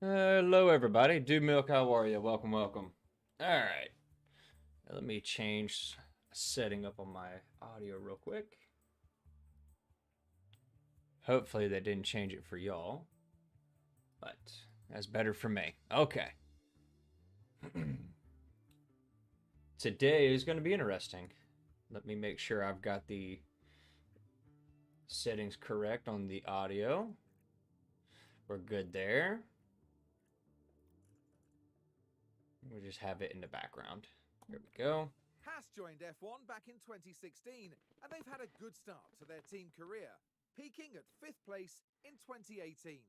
Hello, everybody. Do Milk, how are you? Welcome, welcome. All right. Let me change setting up on my audio real quick. Hopefully, they didn't change it for y'all, but that's better for me. Okay. Today is going to be interesting. Let me make sure I've got the settings correct on the audio. We're good there. We'll just have it in the background. Here we go. Haas joined F1 back in 2016, and they've had a good start to their team career, peaking at 5th place in 2018.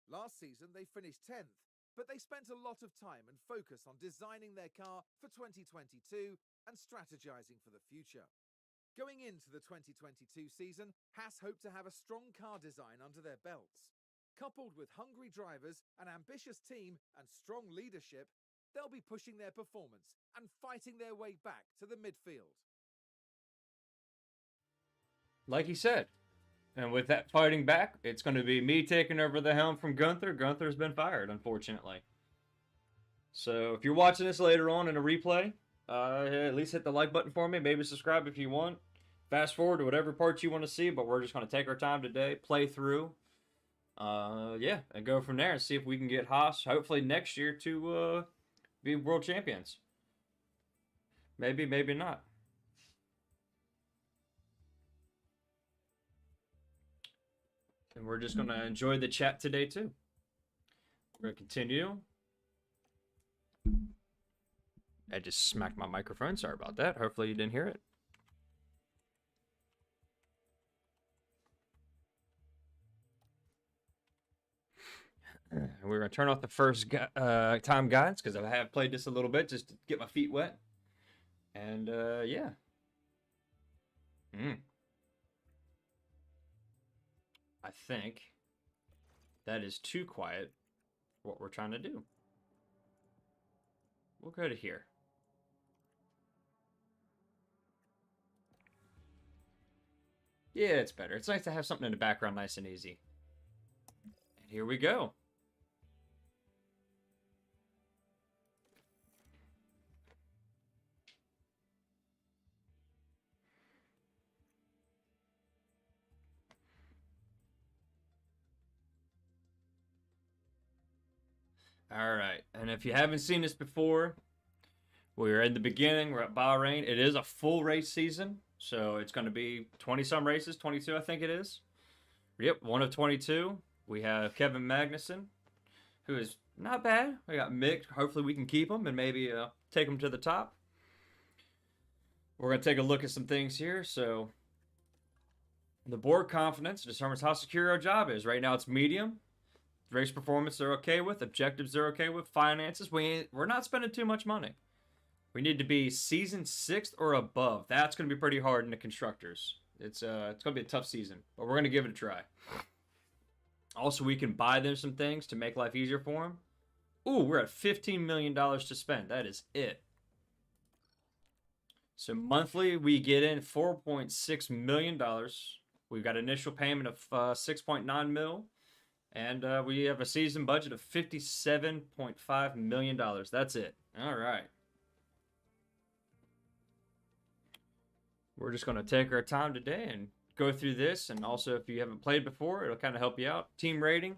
Last season, they finished 10th, but they spent a lot of time and focus on designing their car for 2022 and strategizing for the future. Going into the 2022 season, Haas hope to have a strong car design under their belts. Coupled with hungry drivers, an ambitious team, and strong leadership, they'll be pushing their performance and fighting their way back to the midfield. Like he said. And with that fighting back, it's going to be me taking over the helm from Gunther. Gunther's been fired, unfortunately. So if you're watching this later on in a replay, at least hit the like button for me. Maybe subscribe if you want. Fast forward to whatever parts you want to see, but we're just going to take our time today, play through. Yeah, and go from there and see if we can get Haas, hopefully next year, to be world champions. Maybe, maybe not. And we're just going to enjoy the chat today, too. We're going to continue. I just smacked my microphone. Sorry about that. Hopefully you didn't hear it. We're going to turn off the first time guides because I have played this a little bit just to get my feet wet. And, yeah. I think that is too quiet for what we're trying to do. We'll go to here. Yeah, it's better. It's nice to have something in the background nice and easy. And here we go. All right, and if you haven't seen this before, we're in the beginning. We're at Bahrain. It is a full race season, so it's going to be 20-some races, 22 I think it is. Yep, one of 22. We have Kevin Magnussen, who is not bad. We got Mick. Hopefully we can keep him and maybe take him to the top. We're going to take a look at some things here. So the board confidence determines how secure our job is. Right now it's medium. Race performance they're okay with. Objectives they're okay with. Finances, we're not spending too much money. We need to be season 6th or above. That's going to be pretty hard in the constructors. It's going to be a tough season, but we're going to give it a try. Also, we can buy them some things to make life easier for them. Ooh, we're at $15 million to spend. That is it. So monthly, we get in $4.6 million. We've got an initial payment of 6.9 mil. And we have a season budget of $57.5 million. That's it. All right. We're just going to take our time today and go through this. And also, if you haven't played before, it'll kind of help you out. Team rating.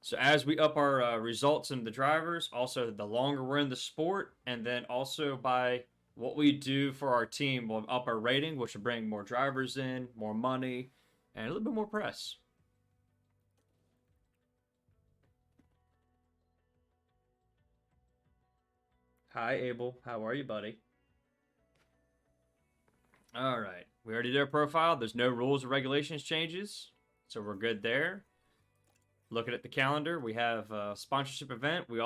So as we up our results in the drivers, also the longer we're in the sport, and then also by what we do for our team, we'll up our rating, which will bring more drivers in, more money, and a little bit more press. Hi, Abel. How are you, buddy? All right. We already did our profile. There's no rules or regulations changes, so we're good there. Looking at the calendar, we have a sponsorship event. We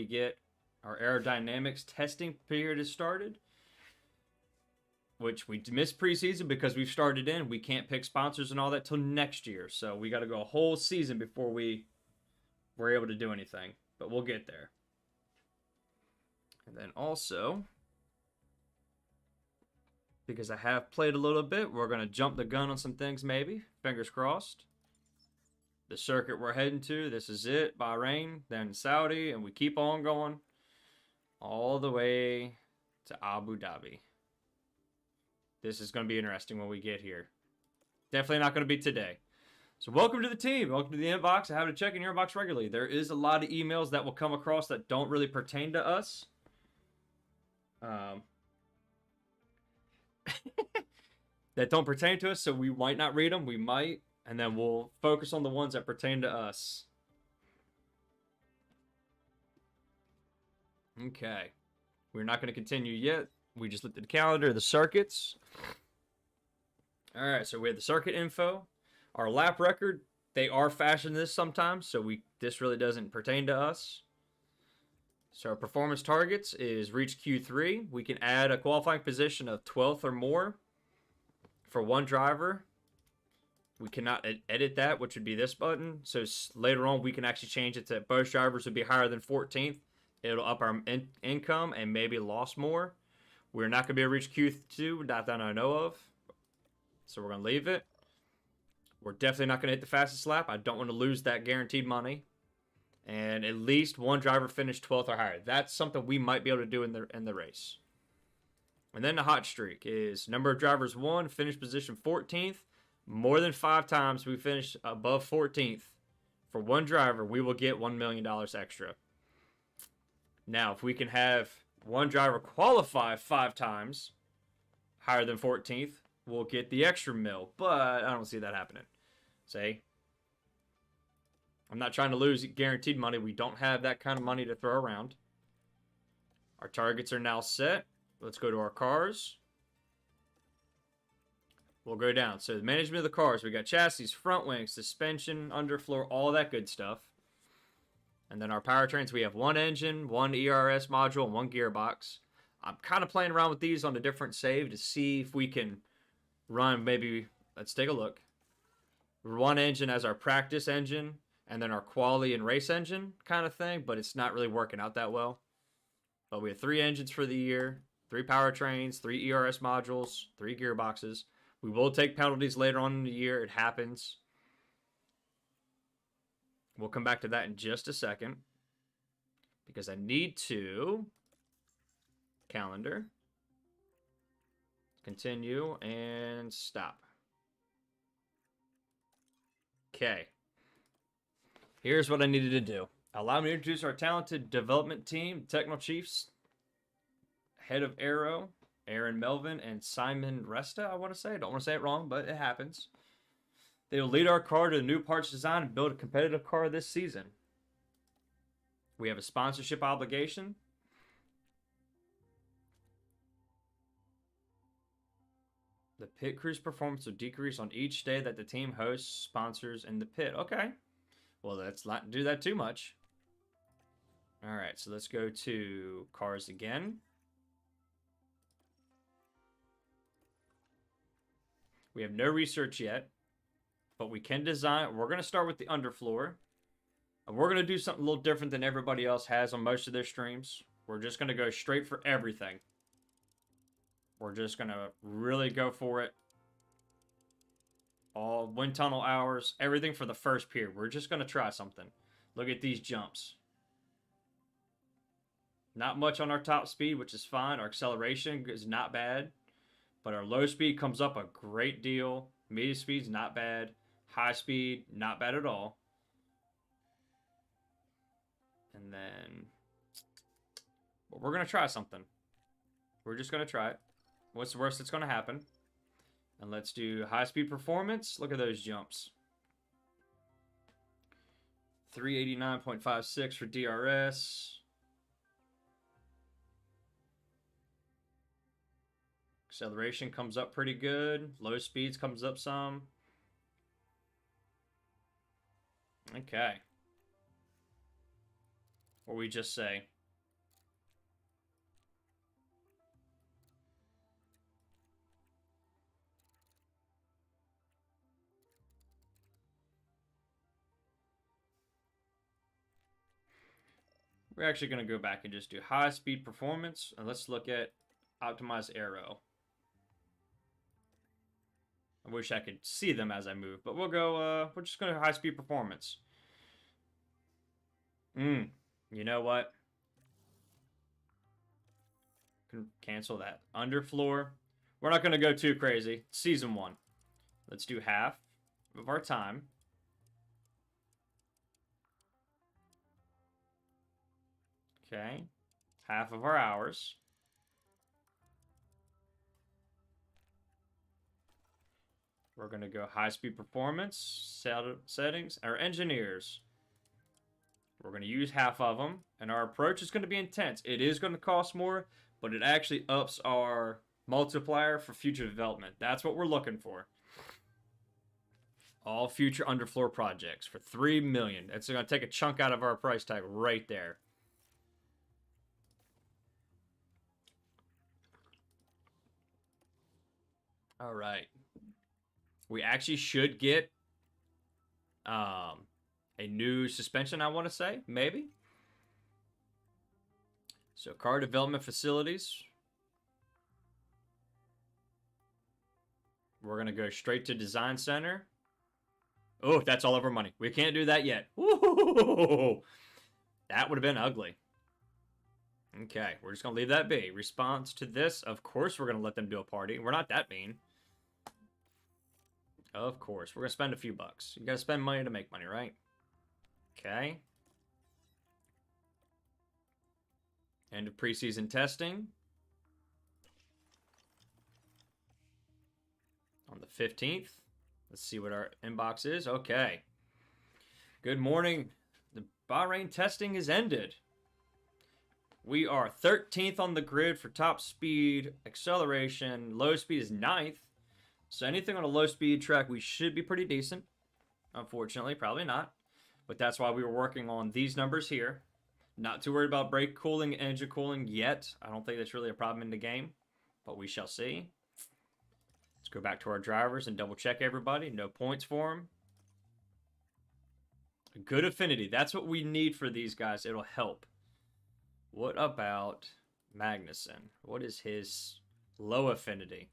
get our aerodynamics testing period has started, which we missed preseason because we've started in. We can't pick sponsors and all that till next year, so we got to go a whole season before we're able to do anything, but we'll get there. And then also, because I have played a little bit, we're going to jump the gun on some things maybe. Fingers crossed. the circuit we're heading to. This is it, Bahrain, then Saudi, and we keep on going all the way to Abu Dhabi. This is going to be interesting when we get here. Definitely not going to be today. So welcome to the team. Welcome to the inbox. I have to check in your inbox regularly. There is a lot of emails that will come across that don't really pertain to us. That don't pertain to us, so we might not read them. We might, and then we'll focus on the ones that pertain to us. Okay. We're not going to continue yet. We just looked at the calendar, the circuits. All right, so we have the circuit info. Our lap record, they are fashioned this sometimes, so this really doesn't pertain to us. So our performance targets is reach Q3. We can add a qualifying position of 12th or more for one driver. We cannot edit that, which would be this button. So later on, we can actually change it to both drivers would be higher than 14th. It'll up our income and maybe loss more. We're not going to be able to reach Q2, not that I know of. So we're going to leave it. We're definitely not going to hit the fastest lap. I don't want to lose that guaranteed money. And at least one driver finished 12th or higher. That's something we might be able to do in the race. And then the hot streak is number of drivers won, finish position 14th. More than 5 times we finish above 14th. For one driver, we will get $1 million extra. Now, if we can have one driver qualify 5 times higher than 14th, we'll get the extra mil. But I don't see that happening. Say, I'm not trying to lose guaranteed money. We don't have that kind of money to throw around. Our targets are now set. Let's go to our cars. We'll go down. So the management of the cars. We got chassis, front wings, suspension, underfloor, all that good stuff. And then our powertrains, we have one engine, one ERS module, and one gearbox. I'm kind of playing around with these on a different save to see if we can run maybe, let's take a look. One engine as our practice engine, and then our quality and race engine kind of thing, but it's not really working out that well. But we have 3 engines for the year, 3 powertrains, 3 ERS modules, 3 gearboxes. We will take penalties later on in the year. It happens. We'll come back to that in just a second. Because I need to calendar, continue, and stop. Okay. Here's what I needed to do. Allow me to introduce our talented development team, Techno Chiefs, head of Aero, Aaron Melvin, and Simon Resta, I want to say. I don't want to say it wrong, but it happens. They will lead our car to the new parts design and build a competitive car this season. We have a sponsorship obligation. The pit crew's performance will decrease on each day that the team hosts sponsors in the pit. Okay. Well, let's not do that too much. All right, so let's go to cars again. We have no research yet, but we can design. We're going to start with the underfloor. And we're going to do something a little different than everybody else has on most of their streams. We're just going to go straight for everything. We're just going to really go for it. All wind tunnel hours, everything for the first period. We're just going to try something. Look at these jumps. Not much on our top speed, which is fine. Our acceleration is not bad. But our low speed comes up a great deal. Medium speed's not bad. High speed, not bad at all. And then, but we're going to try something. We're just going to try it. What's the worst that's going to happen? And let's do high speed performance. Look at those jumps. 389.56 for DRS. Acceleration comes up pretty good. Low speeds comes up some. Okay. What we just say. We're actually going to go back and just do high speed performance. And let's look at optimize aero. I wish I could see them as I move, but we'll go, we're just going to high-speed performance. You know what? Can cancel that. Underfloor. We're not going to go too crazy. Season 1. Let's do half of our time. Okay. Half of our hours. We're going to go high-speed performance, settings, our engineers. We're going to use half of them, and our approach is going to be intense. It is going to cost more, but it actually ups our multiplier for future development. That's what we're looking for. All future underfloor projects for $3 million. It's going to take a chunk out of our price tag right there. All right. We actually should get a new suspension, I want to say. Maybe. So, car development facilities. We're going to go straight to design center. Oh, that's all of our money. We can't do that yet. Woo! That would have been ugly. Okay, we're just going to leave that be. Response to this, of course we're going to let them do a party. We're not that mean. Of course. We're going to spend a few bucks. You got to spend money to make money, right? Okay. End of preseason testing. On the 15th. Let's see what our inbox is. Okay. Good morning. The Bahrain testing is ended. We are 13th on the grid for top speed, acceleration. Low speed is 9th. So anything on a low speed track, we should be pretty decent. Unfortunately, probably not. But that's why we were working on these numbers here. Not too worried about brake cooling, engine cooling yet. I don't think that's really a problem in the game. But we shall see. Let's go back to our drivers and double check everybody. No points for them. Good affinity. That's what we need for these guys. It'll help. What about Magnussen? What is his low affinity?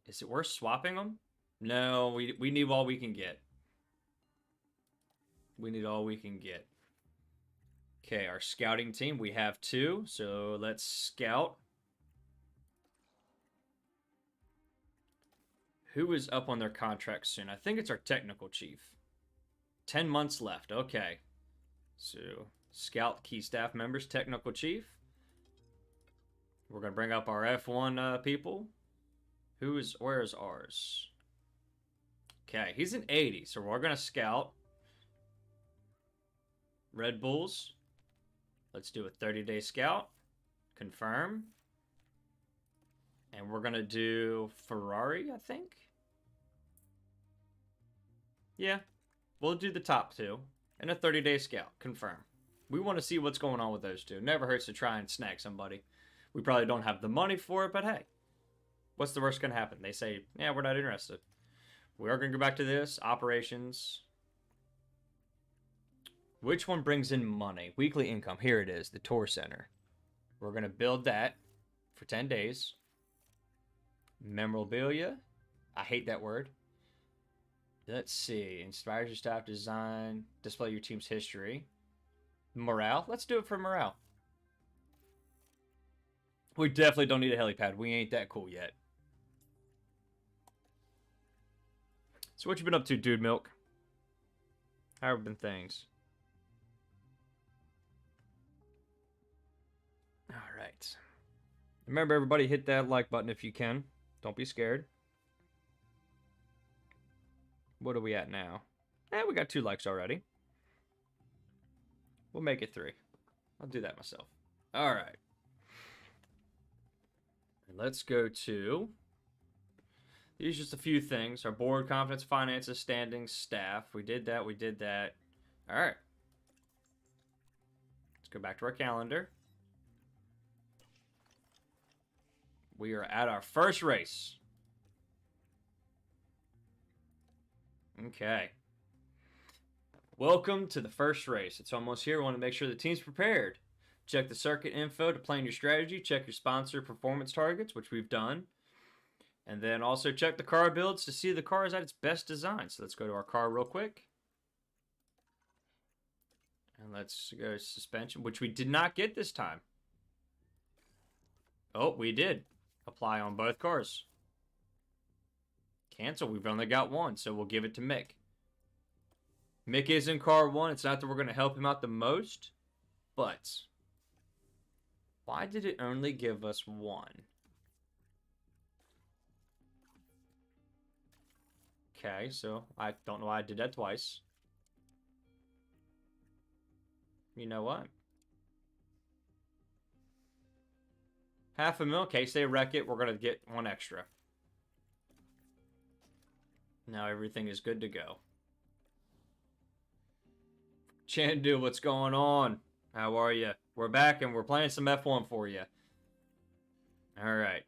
Is it worth swapping them? No, we need all we can get. We need all we can get. Okay, our scouting team. We have 2. So let's scout. Who is up on their contract soon? I think it's our technical chief. 10 months left. Okay. So, scout key staff members, technical chief. We're going to bring up our F1 people. Where is ours? Okay, he's an 80, so we're going to scout. Red Bulls. Let's do a 30-day scout. Confirm. And we're going to do Ferrari, I think. Yeah, we'll do the top 2. And a 30-day scout. Confirm. We want to see what's going on with those 2. Never hurts to try and snag somebody. We probably don't have the money for it, but hey. What's the worst going to happen? They say, yeah, we're not interested. We are going to go back to this. Operations. Which one brings in money? Weekly income. Here it is. The tour center. We're going to build that for 10 days. Memorabilia. I hate that word. Let's see. Inspires your staff design. Display your team's history. Morale. Let's do it for morale. We definitely don't need a helipad. We ain't that cool yet. So what you been up to, Dude Milk? How have been things? Alright. Remember, everybody, hit that like button if you can. Don't be scared. What are we at now? We got 2 likes already. We'll make it 3. I'll do that myself. Alright. And let's go to... These are just a few things. Our board, confidence, finances, standings, staff. We did that. We did that. All right. Let's go back to our calendar. We are at our first race. Okay. Welcome to the first race. It's almost here. We want to make sure the team's prepared. Check the circuit info to plan your strategy. Check your sponsor performance targets, which we've done. And then also check the car builds to see the car is at its best design. So let's go to our car real quick. And let's go suspension, which we did not get this time. Oh, we did. Apply on both cars. Cancel. We've only got one, so we'll give it to Mick. Mick is in car 1. It's not that we're going to help him out the most, but why did it only give us one? Okay, so I don't know why I did that twice. You know what? $500,000. In case they wreck it, we're going to get one extra. Now everything is good to go. Chandu, what's going on? How are you? We're back and we're playing some F1 for you. All right.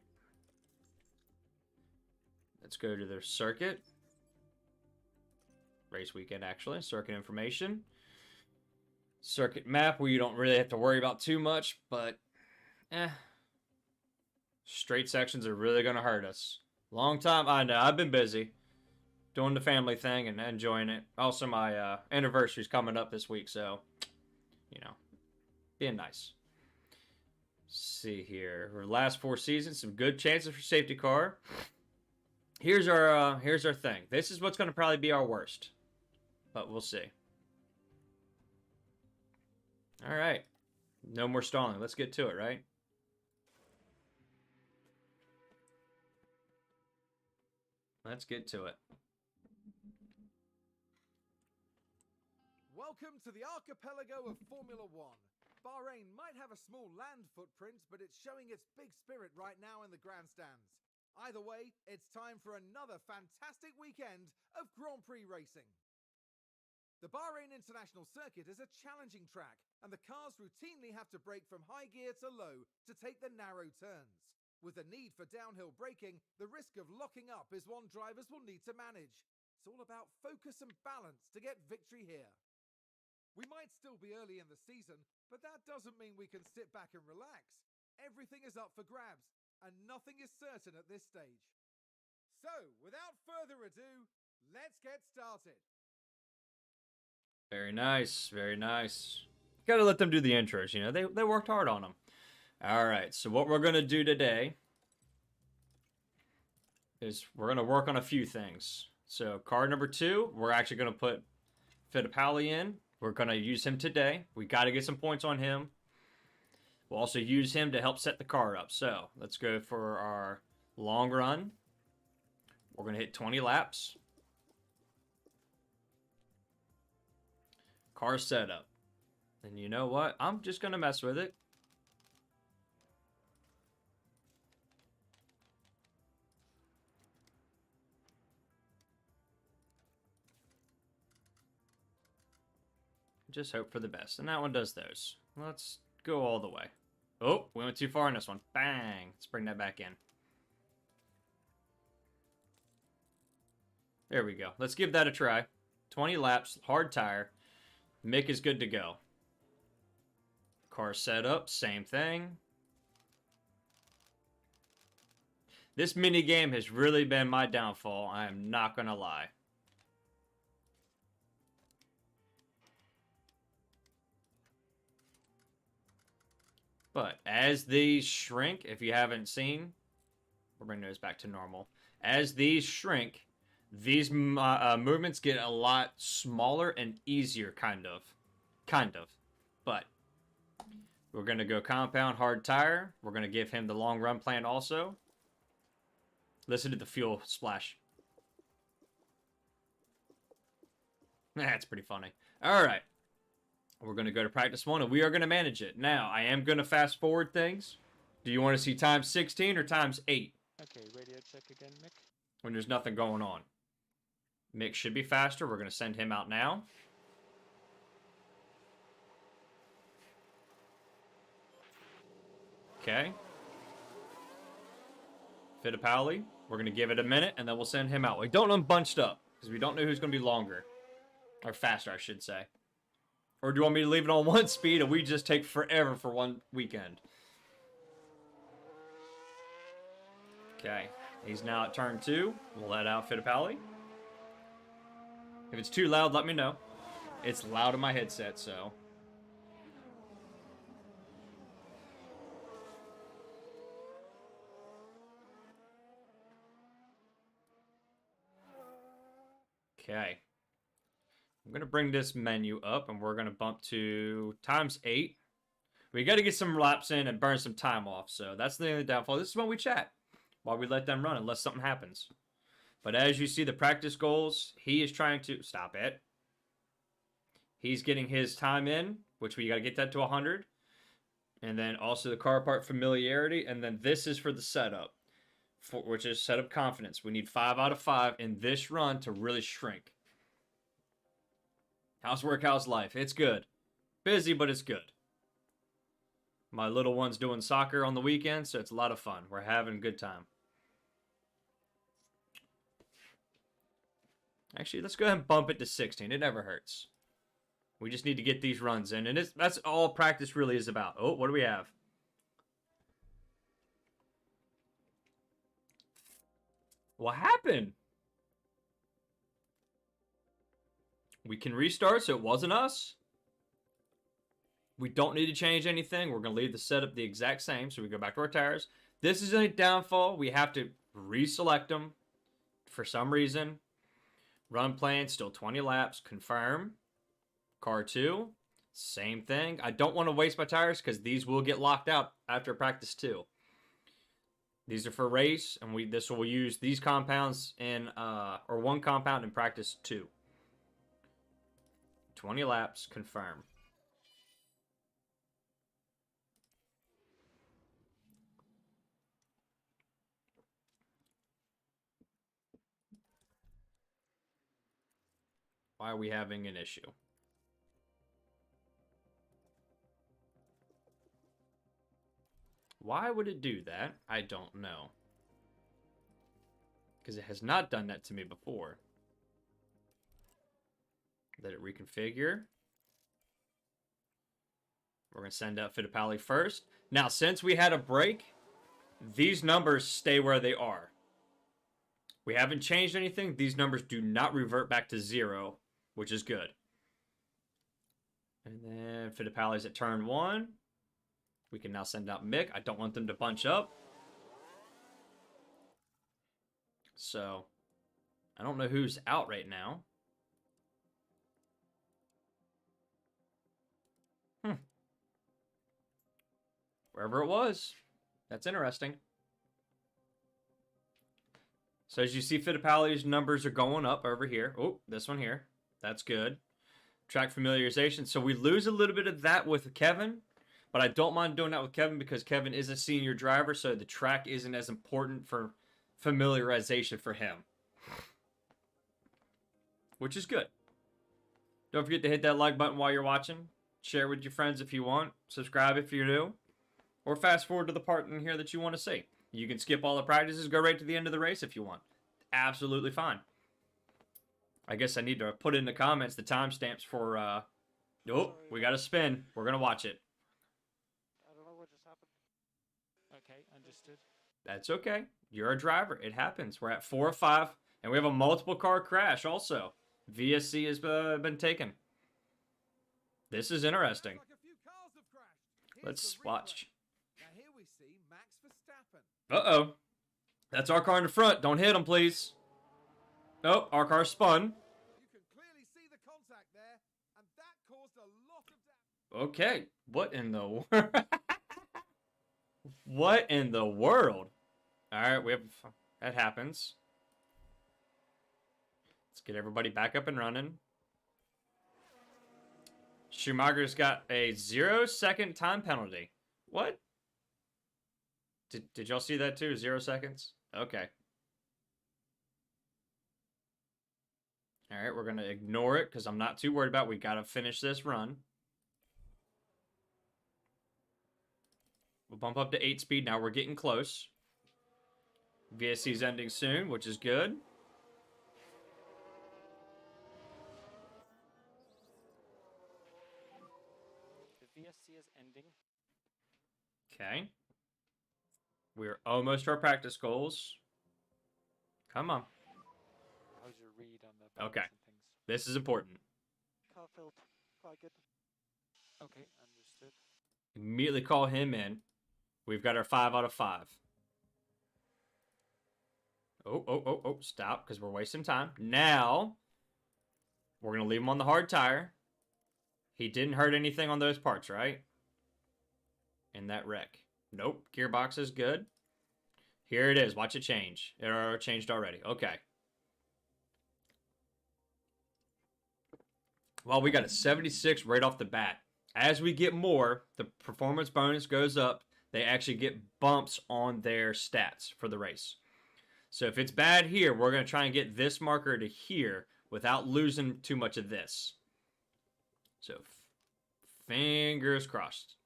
Let's go to the circuit. Race weekend, actually. Circuit information. Circuit map where you don't really have to worry about too much, but straight sections are really going to hurt us. Long time. I know. I've been busy doing the family thing and enjoying it. Also, my anniversary's coming up this week, so, you know, being nice. Let's see here. Our last 4 seasons, some good chances for safety car. Here's our thing. This is what's going to probably be our worst, but we'll see. All right. No more stalling. Let's get to it, right? Let's get to it. Welcome to the archipelago of Formula One. Bahrain might have a small land footprint, but it's showing its big spirit right now in the grandstands. Either way, it's time for another fantastic weekend of Grand Prix racing. The Bahrain International Circuit is a challenging track, and the cars routinely have to brake from high gear to low to take the narrow turns. With the need for downhill braking, the risk of locking up is one drivers will need to manage. It's all about focus and balance to get victory here. We might still be early in the season, but that doesn't mean we can sit back and relax. Everything is up for grabs, and nothing is certain at this stage. So, without further ado, let's get started. Very nice, very nice. Gotta let them do the intros, you know. They worked hard on them. All right, so what we're going to do today is we're going to work on a few things. So car number 2, we're actually going to put Fittipaldi in. We're going to use him today. We got to get some points on him. We'll also use him to help set the car up. So let's go for our long run. We're going to hit 20 laps. Car setup. And you know what? I'm just going to mess with it. Just hope for the best. And that one does those. Let's go all the way. Oh, we went too far in this one. Bang. Let's bring that back in. There we go. Let's give that a try. 20 laps, hard tire. Mick is good to go. Car setup, same thing. This mini game has really been my downfall. I am not going to lie. But as these shrink, if you haven't seen, we'll bring those back to normal. As these shrink, these movements get a lot smaller and easier, kind of. But we're going to go compound hard tire. We're going to give him the long run plan also. Listen to the fuel splash. That's pretty funny. All right. We're going to go to practice 1, and we are going to manage it. Now, I am going to fast forward things. Do you want to see times 16 or times 8? Okay, radio check again, Mick. When there's nothing going on. Mick should be faster. We're going to send him out now. Okay. Fittipaldi. We're going to give it a minute, and then we'll send him out. We don't want him bunched up, because we don't know who's going to be longer. Or faster, I should say. Or do you want me to leave it on 1 speed and we just take forever for 1 weekend? Okay. He's now at turn 2. We'll let out Fittipaldi. If it's too loud, let me know. It's loud in my headset, so. Okay. I'm going to bring this menu up, and we're going to bump to ×8. We got to get some laps in and burn some time off, so that's the only downfall. This is when we chat, while we let them run, unless something happens. But as you see the practice goals, he is trying to... Stop it. He's getting his time in, which we got to get that to 100. And then also the car part familiarity. And then this is for the setup, which is setup confidence. We need 5 out of 5 in this run to really shrink. How's work? How's life? It's good. Busy, but it's good. My little one's doing soccer on the weekend, so it's a lot of fun. We're having a good time. Actually, let's go ahead and bump it to 16. It never hurts. We just need to get these runs in, and that's all practice really is about. Oh, what do we have? What happened? We can restart, so it wasn't us. We don't need to change anything. We're going to leave the setup the exact same, so we go back to our tires. This is a downfall. We have to reselect them for some reason. Run plan, still 20 laps. Confirm. Car 2, same thing. I don't want to waste my tires because these will get locked out after practice 2. These are for race, and this will use these compounds in, or one compound in practice 2. 20 laps, confirm. Why are we having an issue? Why would it do that? I don't know. Because it has not done that to me before. Let it reconfigure. We're going to send out Fittipaldi first. Now, since we had a break, these numbers stay where they are. We haven't changed anything. These numbers do not revert back to 0, which is good. And then Fittipaldi's at turn 1. We can now send out Mick. I don't want them to bunch up. So, I don't know who's out right now. Wherever it was. That's interesting. So as you see, Fittipaldi's numbers are going up over here. Oh, this one here. That's good. Track familiarization. So we lose a little bit of that with Kevin. But I don't mind doing that with Kevin because Kevin is a senior driver, so the track isn't as important for familiarization for him. Which is good. Don't forget to hit that like button while you're watching. Share with your friends if you want. Subscribe if you're new. Or fast forward to the part in here that you want to see. You can skip all the practices, go right to the end of the race if you want. Absolutely fine. I guess I need to put in the comments the timestamps for... Oh, we got a spin. We're going to watch it. What just happened? Okay, understood. That's okay. You're a driver. It happens. We're at 4 of 5, and we have a multiple car crash also. VSC has been taken. This is interesting. Let's watch. Now here we see Max Verstappen. Uh-oh. That's our car in the front. Don't hit him, please. Oh, our car spun. You can clearly see the contact there, and that caused a lot of damage. Okay. What in the world? What in the world? All right, that happens. Let's get everybody back up and running. Schumacher's got a 0-second time penalty. What? Did y'all see that too? 0 seconds? Okay. All right, we're going to ignore it because I'm not too worried about it. We got to finish this run. We'll bump up to 8 speed. Now we're getting close. VSC's ending soon, which is good. The VSC is ending. Okay. We're almost to our practice goals. Come on. How's your read on the balance Okay. and things? This is important. Car filled. Quite good. Okay, understood. Immediately call him in. We've got our 5 out of 5. Oh, stop, because we're wasting time. Now, we're going to leave him on the hard tire. He didn't hurt anything on those parts, right? In that wreck. Nope, gearbox is good. Here it is. Watch it change. It already changed already. Okay. Well, we got a 76 right off the bat. As we get more, the performance bonus goes up. They actually get bumps on their stats for the race. So if it's bad here, we're going to try and get this marker to here without losing too much of this. So fingers crossed.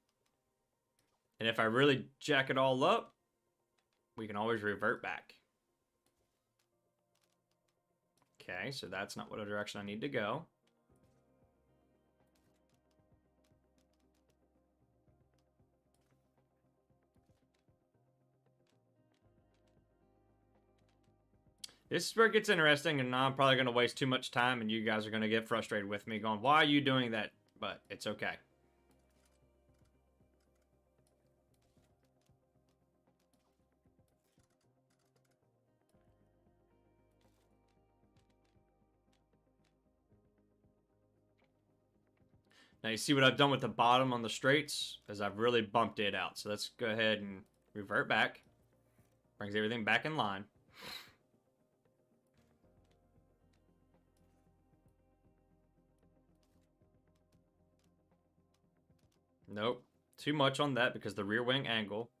And if I really jack it all up, we can always revert back. Okay, so that's not what direction I need to go. This is where it gets interesting, and I'm probably going to waste too much time, and you guys are going to get frustrated with me going, why are you doing that? But it's okay. Now you see what I've done with the bottom on the straights? Is I've really bumped it out. So let's go ahead and revert back. Brings everything back in line. Nope. Too much on that because the rear wing angle.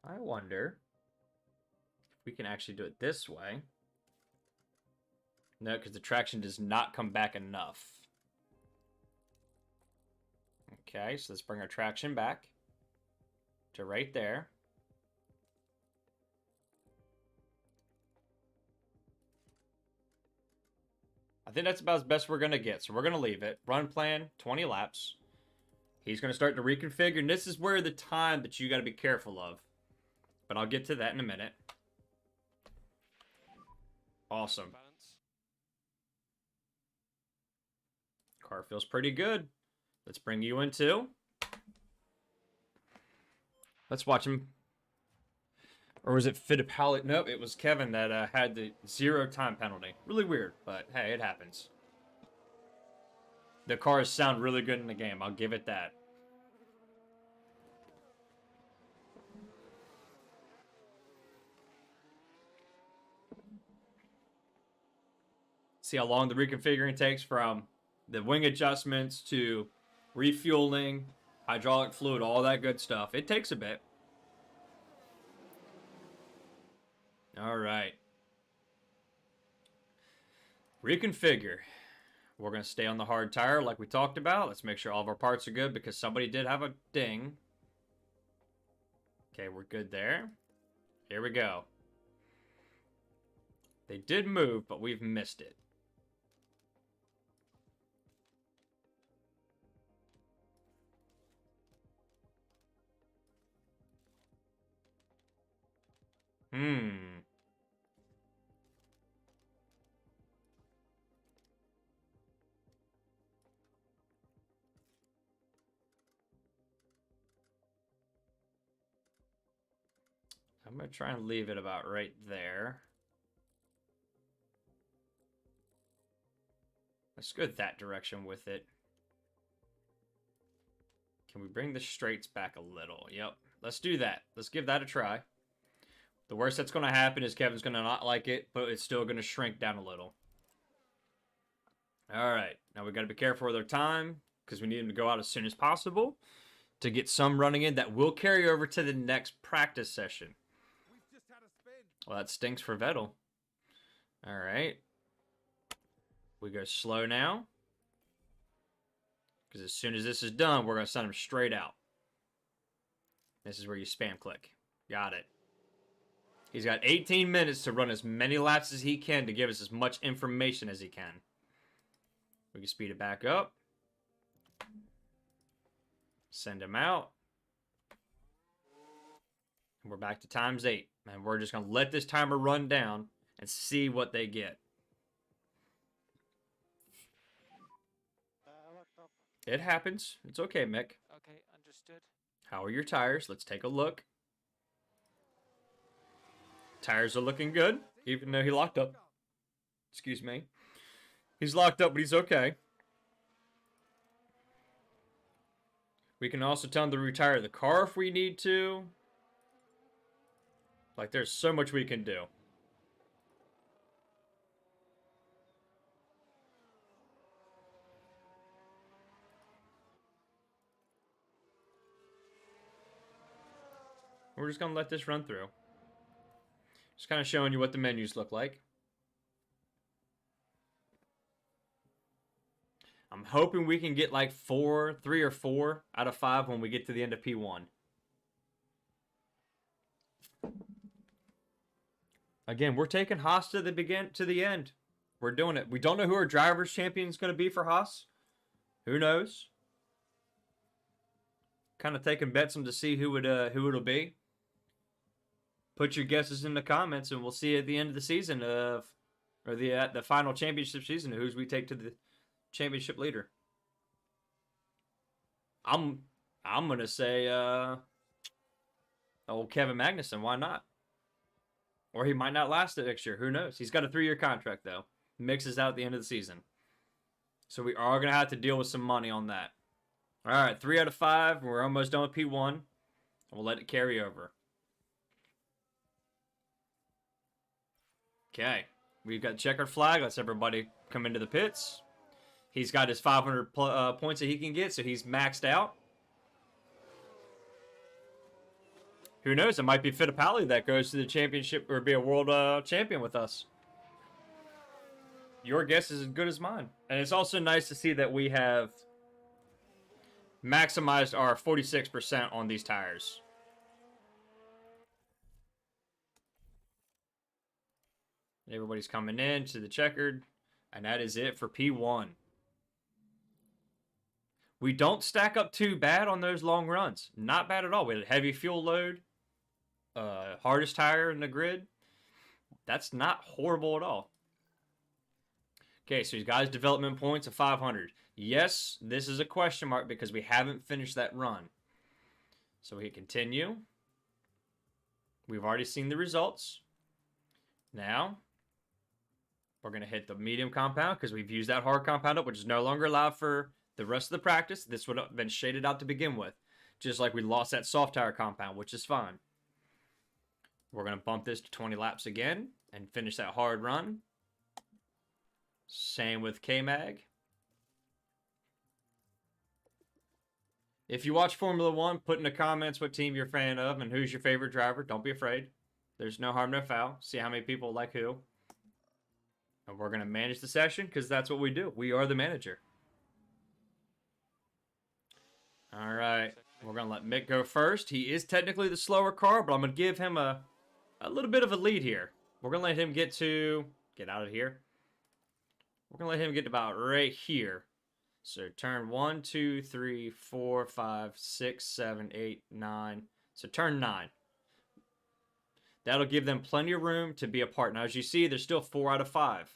I wonder if we can actually do it this way. No, because the traction does not come back enough. Okay, so let's bring our traction back to right there. I think that's about as best we're going to get. So we're going to leave it. Run plan, 20 laps. He's going to start to reconfigure. And this is where the time that you got to be careful of. But I'll get to that in a minute. Awesome. Balance. Car feels pretty good. Let's bring you in too. Let's watch him. Or was it Fittipaldi? Nope, it was Kevin that had the 0 time penalty. Really weird, but hey, it happens. The cars sound really good in the game. I'll give it that. See how long the reconfiguring takes from the wing adjustments to refueling, hydraulic fluid, all that good stuff. It takes a bit. All right. Reconfigure. We're going to stay on the hard tire like we talked about. Let's make sure all of our parts are good because somebody did have a ding. Okay, we're good there. Here we go. They did move, but we've missed it. I'm going to try and leave it about right there. Let's go that direction with it. Can we bring the straights back a little? Yep. Let's do that. Let's give that a try. The worst that's going to happen is Kevin's going to not like it, but it's still going to shrink down a little. All right. Now we got to be careful with our time because we need him to go out as soon as possible to get some running in that will carry over to the next practice session. We've just had a spin. Well, that stinks for Vettel. All right. We go slow now. Because as soon as this is done, we're going to send him straight out. This is where you spam click. Got it. He's got 18 minutes to run as many laps as he can to give us as much information as he can. We can speed it back up. Send him out. And we're back to times 8. And we're just going to let this timer run down and see what they get. I locked up. It happens. It's okay, Mick. Okay, understood. How are your tires? Let's take a look. Tires are looking good, even though he locked up. Excuse me. He's locked up, but he's okay. We can also tell him to retire the car if we need to. Like, there's so much we can do. We're just going to let this run through. Just kind of showing you what the menus look like. I'm hoping we can get like 3 or 4 out of 5 when we get to the end of P1. Again, we're taking Haas to the end. We're doing it. We don't know who our drivers champion is going to be for Haas. Who knows? Kind of taking bets on to see who it'll be. Put your guesses in the comments, and we'll see at the end of the season or the final championship season who's we take to the championship leader. I'm gonna say Kevin Magnussen. Why not? Or he might not last it next year. Who knows? He's got a 3-year contract though. Mixes out at the end of the season, so we are gonna have to deal with some money on that. All right, 3 out of 5. We're almost done with P1. We'll let it carry over. Okay, we've got checkered flag. Let's everybody come into the pits. He's got his 500 points that he can get, so he's maxed out. Who knows? It might be Fittipaldi that goes to the championship or be a world champion with us. Your guess is as good as mine. And it's also nice to see that we have maximized our 46% on these tires. Everybody's coming in to the checkered. And that is it for P1. We don't stack up too bad on those long runs. Not bad at all. We had a heavy fuel load. Hardest tire in the grid. That's not horrible at all. Okay, so he's got his development points of 500. Yes, this is a question mark because we haven't finished that run. So we continue. We've already seen the results. Now, we're going to hit the medium compound because we've used that hard compound up, which is no longer allowed for the rest of the practice. This would have been shaded out to begin with. Just like we lost that soft tire compound, which is fine. We're going to bump this to 20 laps again and finish that hard run. Same with K-Mag. If you watch Formula 1, put in the comments what team you're a fan of and who's your favorite driver. Don't be afraid. There's no harm, no foul. See how many people like who. And we're going to manage the session because that's what we do. We are the manager. All right. We're going to let Mick go first. He is technically the slower car, but I'm going to give him a little bit of a lead here. We're going to let him get out of here. We're going to let him get about right here. So turn 1, 2, 3, 4, 5, 6, 7, 8, 9. So turn 9. That'll give them plenty of room to be apart. Now, as you see, there's still 4 out of 5.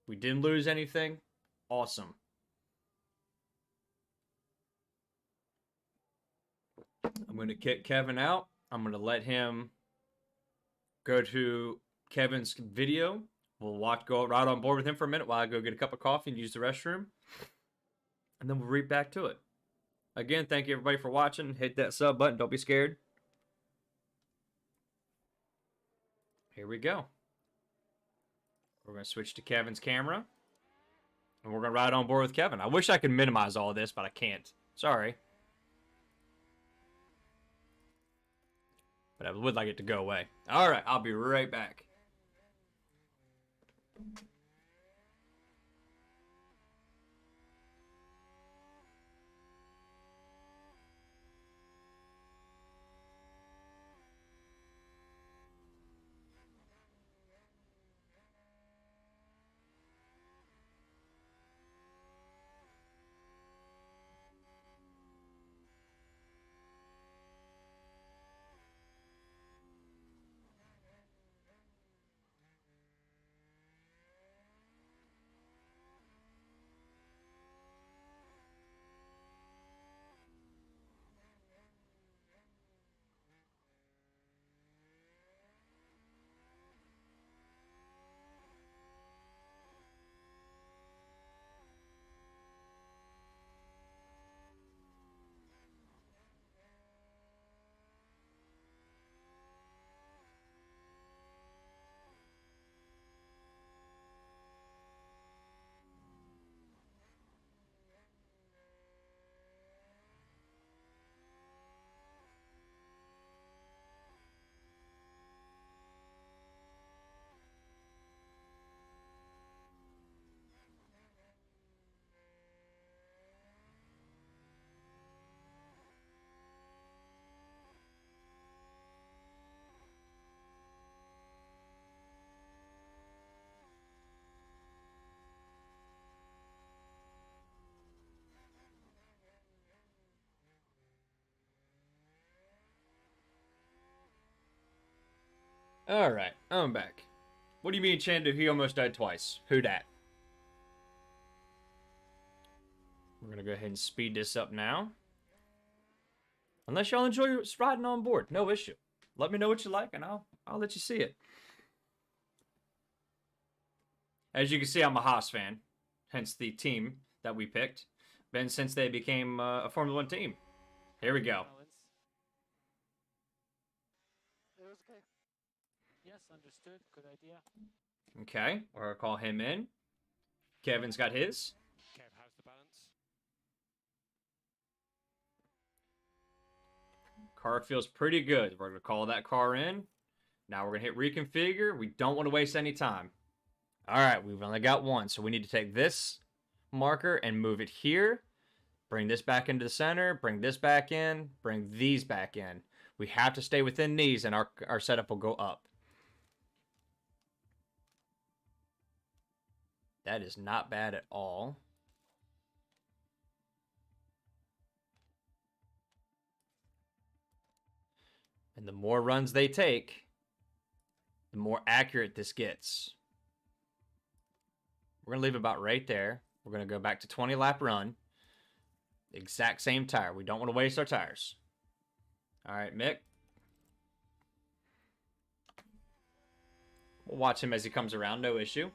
We didn't lose anything. Awesome. I'm going to kick Kevin out. I'm going to let him go to Kevin's video. We'll go right on board with him for a minute while I go get a cup of coffee and use the restroom. And then we'll read back to it. Again, thank you everybody for watching. Hit that sub button. Don't be scared. Here we go. We're going to switch to Kevin's camera. And we're going to ride on board with Kevin. I wish I could minimize all this, but I can't. Sorry. But I would like it to go away. All right, I'll be right back. Alright, I'm back. What do you mean, Chandu? He almost died twice. Who dat? We're gonna go ahead and speed this up now. Unless y'all enjoy riding on board, no issue. Let me know what you like, and I'll let you see it. As you can see, I'm a Haas fan, hence the team that we picked. Been since they became a Formula One team. Here we go. Balance. It was okay. Yes, understood. Good idea. Okay, we're gonna call him in. Kevin's got his. Kev, how's the balance? Car feels pretty good. We're gonna call that car in. Now we're gonna hit reconfigure. We don't want to waste any time. All right, we've only got one, so we need to take this marker and move it here. Bring this back into the center. Bring this back in. Bring these back in. We have to stay within these, and our setup will go up. That is not bad at all. And the more runs they take, the more accurate this gets. We're going to leave it about right there. We're going to go back to 20 lap run. Exact same tire. We don't want to waste our tires. All right, Mick. We'll watch him as he comes around. No issue.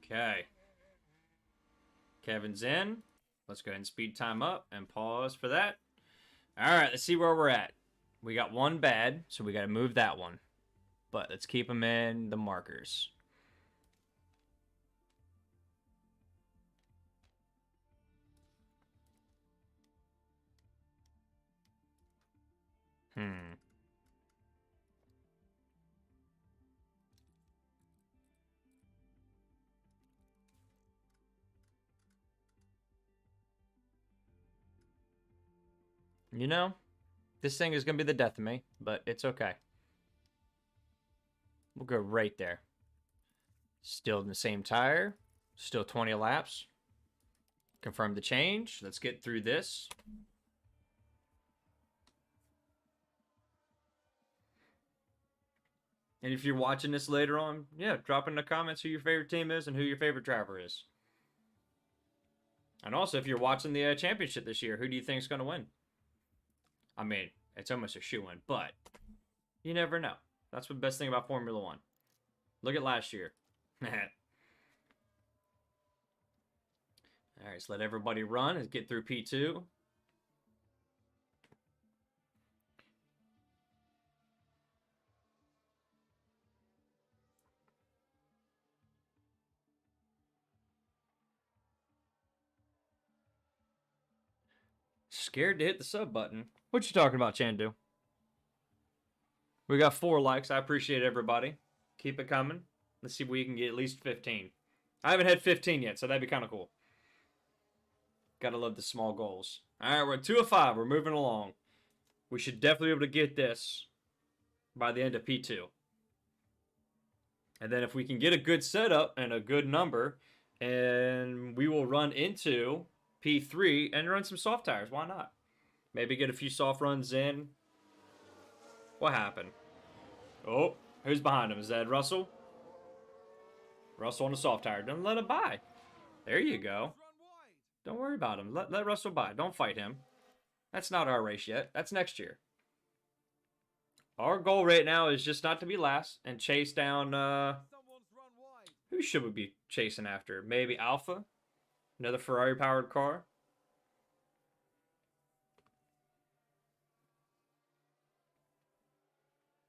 Okay. Kevin's in. Let's go ahead and speed time up and pause for that. All right, let's see where we're at. We got one bad, so we got to move that one. But let's keep them in the markers. You know, this thing is going to be the death of me, but it's okay. We'll go right there. Still in the same tire. Still 20 laps. Confirm the change. Let's get through this. And if you're watching this later on, yeah, drop in the comments who your favorite team is and who your favorite driver is. And also, if you're watching the championship this year, who do you think is going to win? I mean, it's almost a shoo-in, but you never know. That's the best thing about Formula One. Look at last year. All right, so let everybody run and get through P2. Scared to hit the sub button. What you talking about, Chandu? We got 4 likes. I appreciate everybody. Keep it coming. Let's see if we can get at least 15. I haven't had 15 yet, so that'd be kind of cool. Gotta love the small goals. All right, we're at 2 of 5. We're moving along. We should definitely be able to get this by the end of P2. And then if we can get a good setup and a good number, and we will run into P3 and run some soft tires. Why not? Maybe get a few soft runs in. What happened? Oh, who's behind him? Is that Russell? Russell on the soft tire. Don't let him by. There you go. Don't worry about him. Let Russell by. Don't fight him. That's not our race yet. That's next year. Our goal right now is just not to be last and chase down... who should we be chasing after? Maybe Alpha? Another Ferrari-powered car?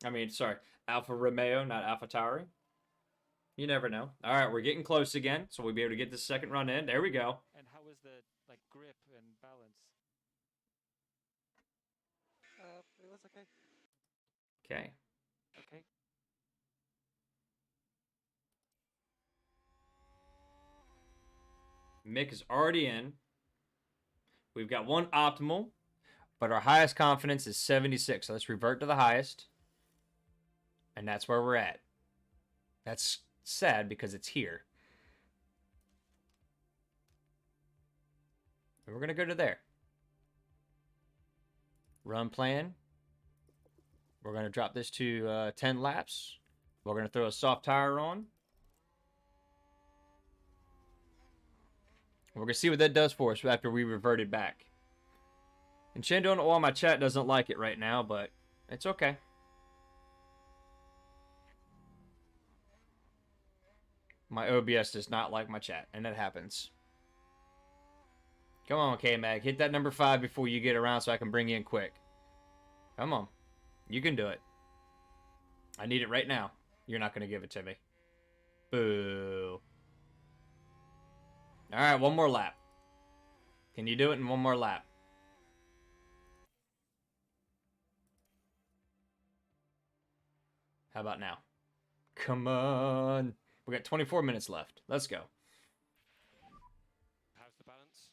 I mean, sorry, Alfa Romeo, not Alpha Tauri. You never know. All right, we're getting close again, so we'll be able to get this second run in. There we go. And how was the grip and balance? It was okay. Okay. Okay. Mick is already in. We've got one optimal, but our highest confidence is 76. So let's revert to the highest. And that's where we're at. That's sad because it's here. And we're going to go to there. Run plan. We're going to drop this to 10 laps. We're going to throw a soft tire on. We're going to see what that does for us after we reverted back. And Shen, don't know why my chat doesn't like it right now, but it's okay. My OBS does not like my chat, and that happens. Come on, K-Mag. Hit that number 5 before you get around so I can bring you in quick. Come on. You can do it. I need it right now. You're not going to give it to me. Boo. All right, one more lap. Can you do it in one more lap? How about now? Come on. We got 24 minutes left. Let's go. How's the balance?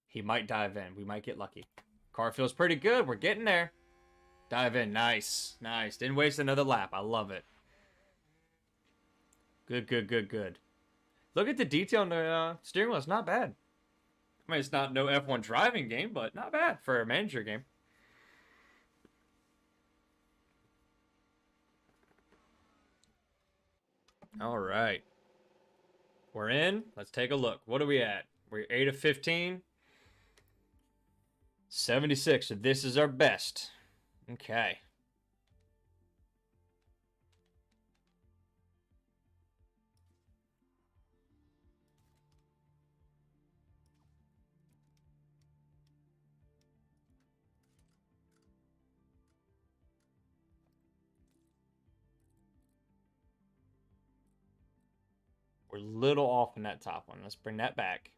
He might dive in. We might get lucky. Car feels pretty good. We're getting there. Dive in. Nice. Nice. Didn't waste another lap. I love it. Good, good, good, good. Look at the detail on the steering wheel. It's not bad. I mean, it's not no F1 driving game, but not bad for a manager game. All right. We're in. Let's take a look. What are we at? We're 8 of 15. 76. So this is our best. Okay. We're a little off in that top one. Let's bring that back.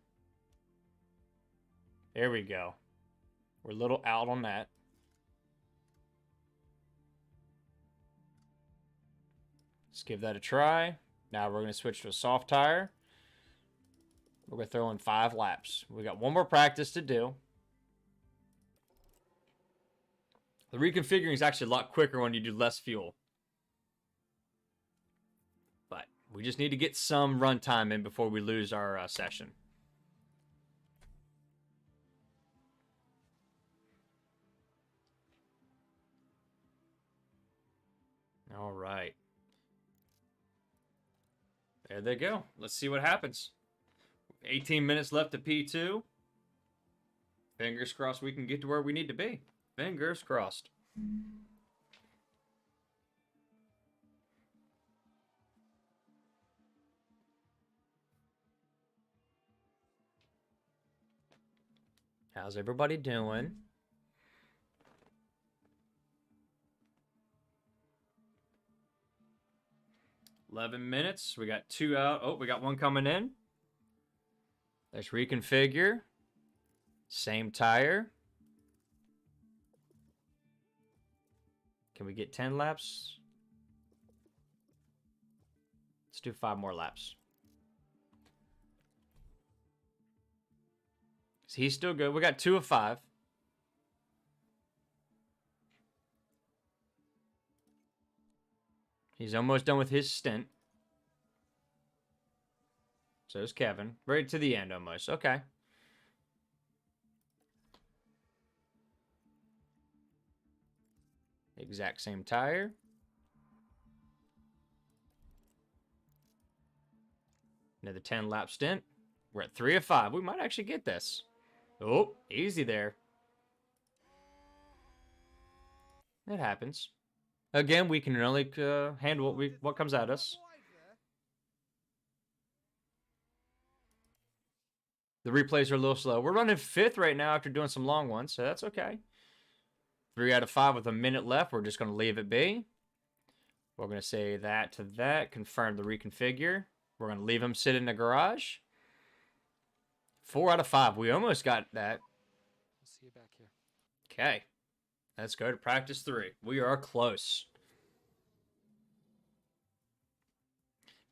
There we go. We're a little out on that. Let's give that a try. Now we're going to switch to a soft tire. We're going to throw in 5 laps. We got one more practice to do. The reconfiguring is actually a lot quicker when you do less fuel. But we just need to get some runtime in before we lose our session. All right. There they go. Let's see what happens. 18 minutes left to P2. Fingers crossed we can get to where we need to be. Fingers crossed. How's everybody doing? $11 minutes. We got 2 out. Oh, we got 1 coming in. Let's reconfigure. Same tire. Can we get 10 laps? Let's do 5 more laps. So he's still good. We got 2 of 5. He's almost done with his stint. So is Kevin. Right to the end almost. Okay. Exact same tire. Another 10 lap stint. We're at 3 of 5. We might actually get this. Oh, easy there. It happens. Again, we can only handle what comes at us. The replays are a little slow. We're running 5th right now after doing some long ones, so that's okay. 3 out of 5 with a minute left. We're just going to leave it be. We're going to say that to that. Confirm the reconfigure. We're going to leave him sit in the garage. 4 out of 5. We almost got that. I'll see you back here. Okay. Let's go to practice 3. We are close.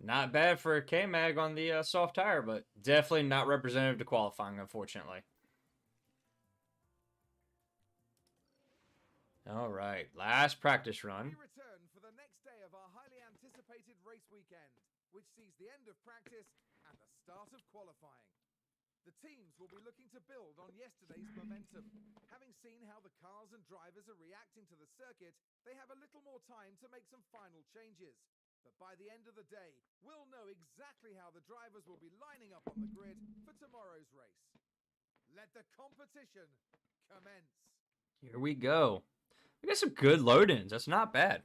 Not bad for a K-Mag on the soft tire, but definitely not representative to qualifying, unfortunately. All right, last practice run. We return for the next day of our highly anticipated race weekend, which sees the end of practice and the start of qualifying. The teams will be looking to build on yesterday's momentum. Having seen how the cars and drivers are reacting to the circuit, they have a little more time to make some final changes. But by the end of the day, we'll know exactly how the drivers will be lining up on the grid for tomorrow's race. Let the competition commence. Here we go. We got some good load-ins. That's not bad.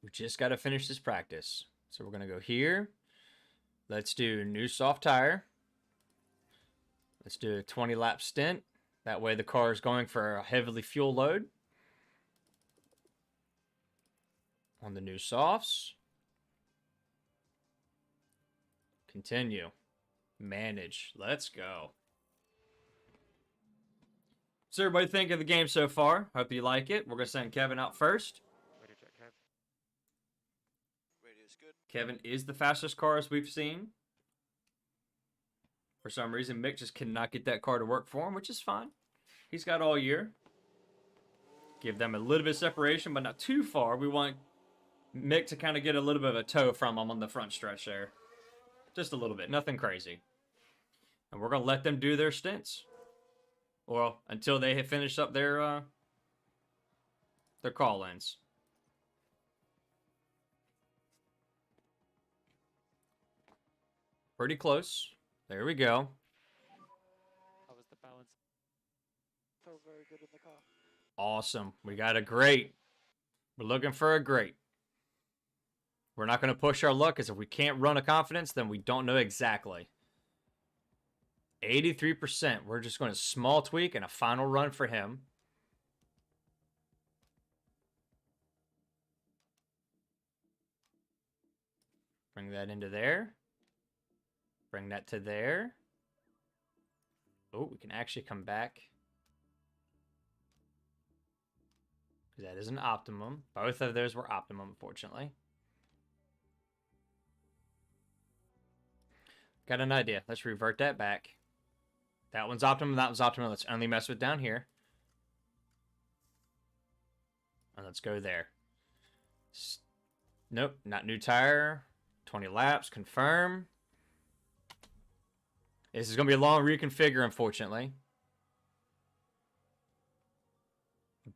We just got to finish this practice. So we're going to go here. Let's do new soft tire. Let's do a 20-lap stint. That way the car is going for a heavily fuel load. On the new softs. Continue. Manage. Let's go. So everybody think of the game so far? Hope you like it. We're going to send Kevin out first. Radio check, Kev. Radio's good. Kevin is the fastest car as we've seen. For some reason, Mick just cannot get that car to work for him, which is fine. He's got all year. Give them a little bit of separation, but not too far. We want Mick to kind of get a little bit of a toe from him on the front stretch there. Just a little bit. Nothing crazy. And we're going to let them do their stints. Well, until they have finished up their call-ins. Pretty close. There we go. How was the balance? Felt very good in the car. Awesome. We got a great. We're looking for a great. We're not going to push our luck, because if we can't run a confidence, then we don't know exactly. 83%. We're just going to small tweak and a final run for him. Bring that into there. Bring that to there. Oh, we can actually come back. That is an optimum. Both of those were optimum, unfortunately. Got an idea. Let's revert that back. That one's optimum. That one's optimum. Let's only mess with down here. And let's go there. Nope, not new tire. 20 laps. Confirm. This is going to be a long reconfigure, unfortunately.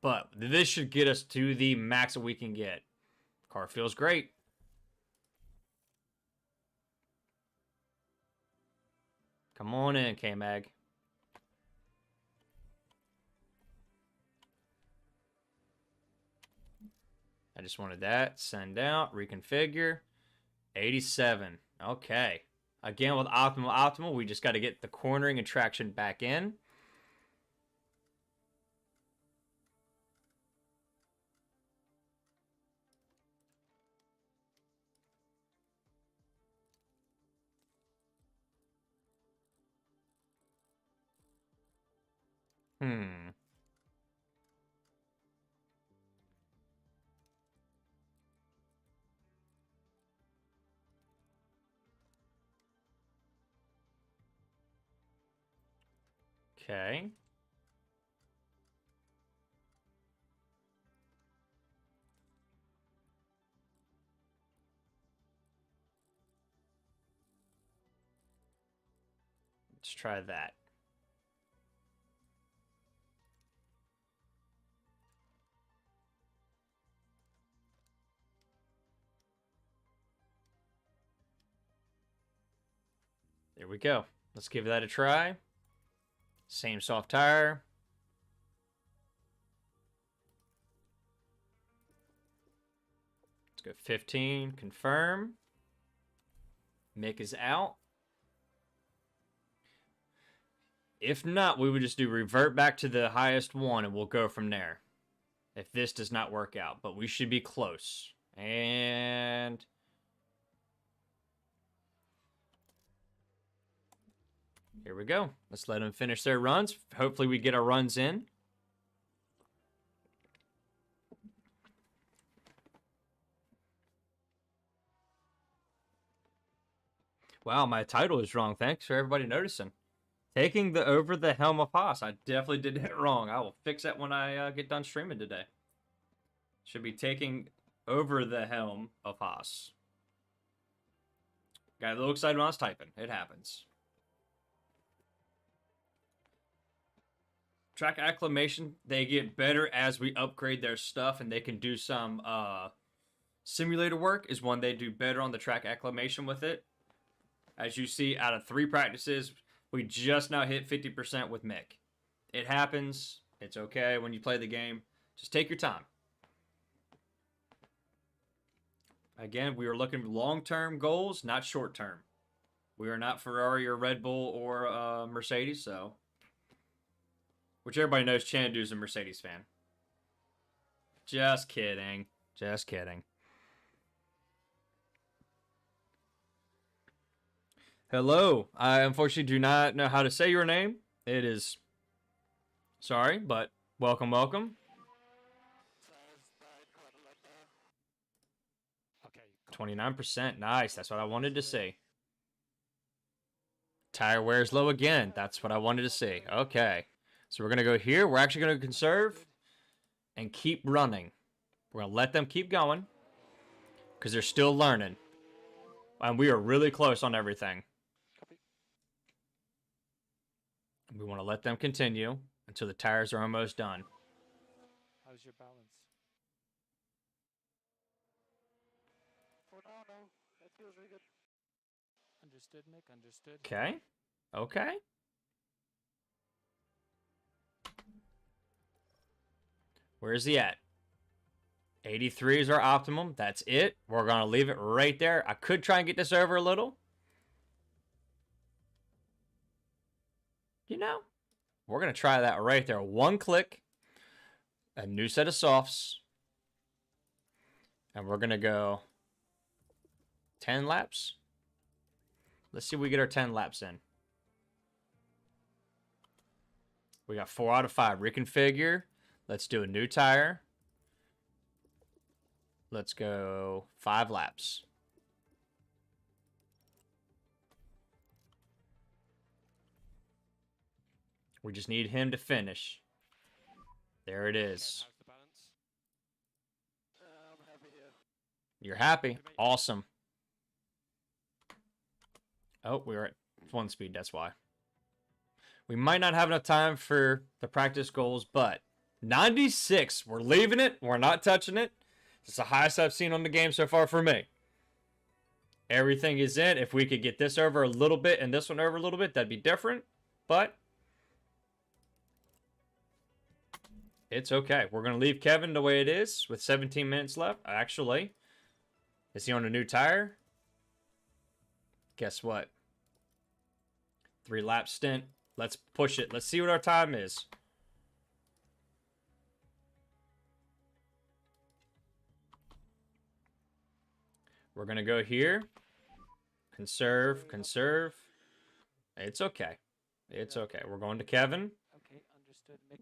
But this should get us to the max that we can get. Car feels great. Come on in, K-Mag. I just wanted that. Send out. Reconfigure. 87. Okay. Again, with optimal, we just got to get the cornering and traction back in. Okay. Let's try that. There we go. Let's give that a try. Same soft tire. Let's go 15. Confirm. Mick is out. If not, we would just do revert back to the highest one and we'll go from there. If this does not work out. But we should be close. And here we go. Let's let them finish their runs. Hopefully we get our runs in. Wow, my title is wrong. Thanks for everybody noticing. Taking the over the helm of Haas. I definitely did it wrong. I will fix that when I get done streaming today. Should be taking over the helm of Haas. Got a little excited when I was typing. It happens. Track acclimation, they get better as we upgrade their stuff, and they can do some simulator work is when they do better on the track acclimation with it. As you see, out of 3 practices, we just now hit 50% with Mick. It happens. It's okay when you play the game. Just take your time. Again, we are looking for long-term goals, not short-term. We are not Ferrari or Red Bull or Mercedes, so... Which everybody knows Chandu's a Mercedes fan. Just kidding. Just kidding. Hello. I unfortunately do not know how to say your name. It is... Sorry, but welcome, welcome. Okay. 29%. Nice. That's what I wanted to see. Tire wears low again. That's what I wanted to see. Okay. So we're going to go here. We're actually going to conserve and keep running. We're going to let them keep going because they're still learning. And we are really close on everything. We want to let them continue until the tires are almost done. How's your balance? For now, no. It feels really good. Understood, Nick. Understood. Okay. Okay. Where's he at? 83 is our optimum. That's it. We're going to leave it right there. I could try and get this over a little. You know, we're going to try that right there. 1 click. A new set of softs. And we're going to go 10 laps. Let's see if we get our 10 laps in. We got 4 out of 5. Reconfigure. Let's do a new tire. Let's go 5 laps. We just need him to finish. There it is. How's the balance? I'm happy here. You're happy? Awesome. Oh, we were at 1 speed, that's why. We might not have enough time for the practice goals, but 96, we're leaving it. We're not touching it. It's the highest I've seen on the game so far for me. Everything is in. If we could get this over a little bit and this one over a little bit, that'd be different. But it's okay. We're going to leave Kevin the way it is with 17 minutes left. Actually, is he on a new tire? Guess what? 3 lap stint. Let's push it. Let's see what our time is. We're going to go here. Conserve, conserve. It's okay. It's okay. We're going to Kevin. Okay, understood, Mick.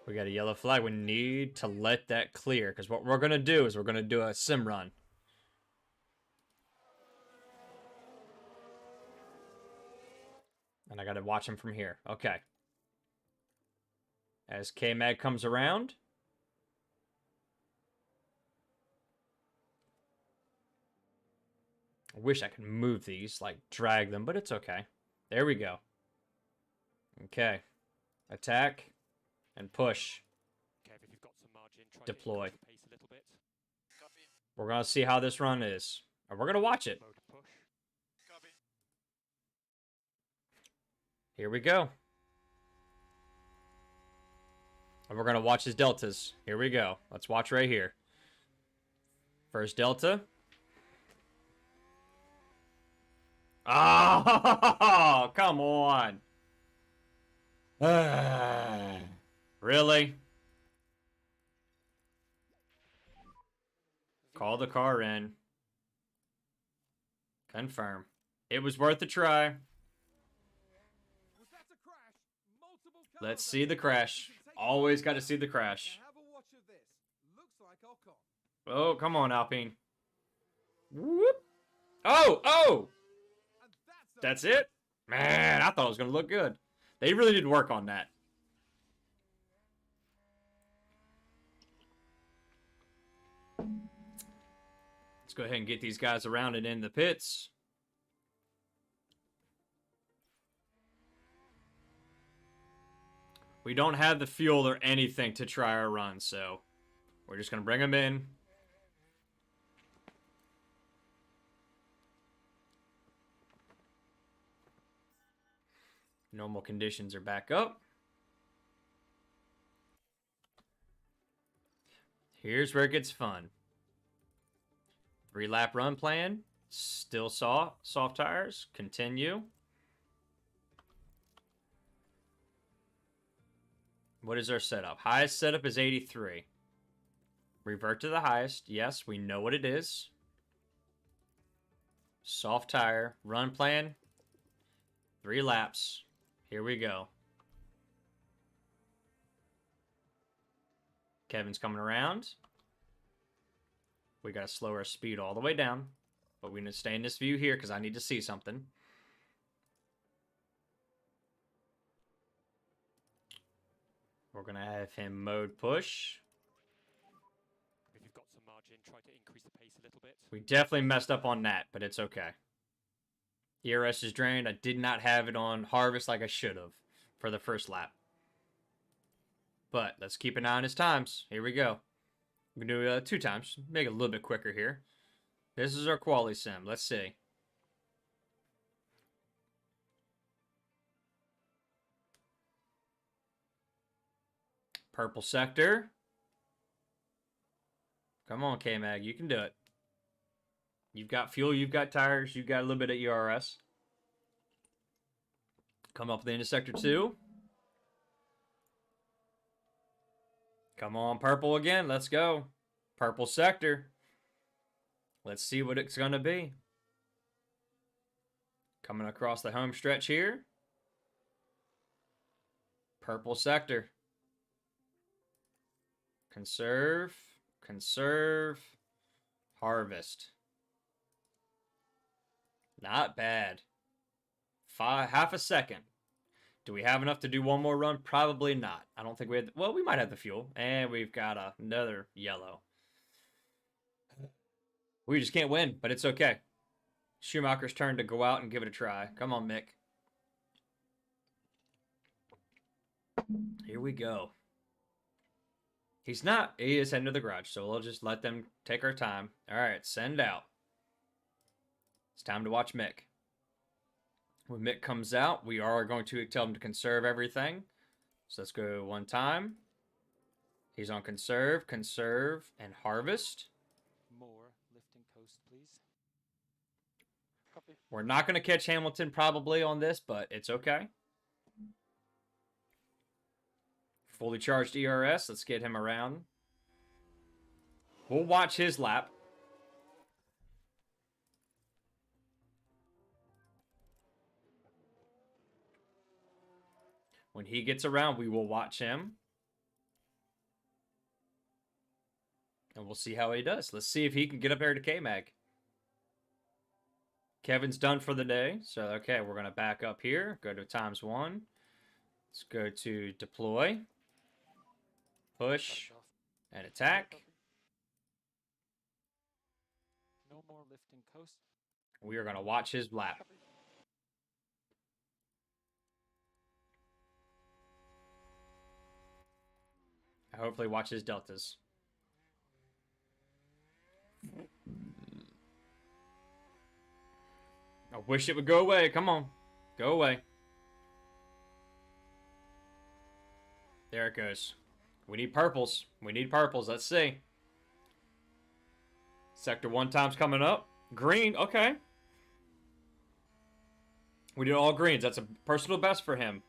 We got a yellow flag. We need to let that clear. Because what we're going to do is we're going to do a sim run. And I got to watch him from here. Okay. As K-Mag comes around. I wish I could move these, like drag them, but it's okay. There we go. Okay. Attack and push. Kev, if you've got some margin, try Deploy. to pace a little bit. Copy. We're going to see how this run is. And we're going to watch it. Mode push. Copy. Here we go. And we're going to watch his deltas. Here we go. Let's watch right here. First delta. Oh, come on. Really? Call the car in. Confirm. It was worth a try. Was that a crash? Multiple cars Let's are see the here. crash. You can take Always a got to see the crash. Now have a watch of this. Looks like Ocon. Oh, come on, Alpine. Whoop. Oh! And That's it? Man, I thought it was going to look good. They really did work on that. Let's go ahead and get these guys around and in the pits. We don't have the fuel or anything to try our run, so we're just going to bring them in. Normal conditions are back up. Here's where it gets fun. 3-lap run plan. Still soft tires. Continue. What is our setup? Highest setup is 83. Revert to the highest. Yes, we know what it is. Soft tire. Run plan. 3 laps. Here we go. Kevin's coming around. We got to slow our speed all the way down. But we need to stay in this view here because I need to see something. We're going to have him mode push. If you've got some margin, try to increase the pace a little bit. We definitely messed up on that, but it's okay. ERS is drained. I did not have it on harvest like I should have for the first lap. But let's keep an eye on his times. Here we go. We can do 2 times. Make it a little bit quicker here. This is our quality sim. Let's see. Purple sector. Come on, K-Mag. You can do it. You've got fuel. You've got tires. You've got a little bit of ERS. Come up into sector 2. Come on, purple again. Let's go. Purple sector. Let's see what it's going to be. Coming across the home stretch here. Purple sector. Conserve. Conserve. Harvest. Not bad. Half a second. Do we have enough to do one more run? Probably not. I don't think we had... Well, we might have the fuel. And we've got another yellow. We just can't win, but it's okay. Schumacher's turn to go out and give it a try. Come on, Mick. Here we go. He's not. He is heading to the garage, so we'll just let them take our time. All right, send out. It's time to watch Mick. When Mick comes out, we are going to tell him to conserve everything. So let's go 1 time. He's on conserve, conserve, and harvest. More lift and coast, please. Copy. We're not going to catch Hamilton probably on this, but it's okay. Fully charged ERS. Let's get him around. We'll watch his lap. When he gets around, we will watch him. And we'll see how he does. Let's see if he can get up there to K-Mag. Kevin's done for the day. So, okay, we're going to back up here. Go to ×1. Let's go to deploy. Push. And attack. Copy. No more lift and coast. We are going to watch his lap. Copy. Hopefully watch his deltas. I wish it would go away. Come on. Go away. There it goes. We need purples. We need purples. Let's see. Sector 1 time's coming up. Green. Okay. We did all greens. That's a personal best for him.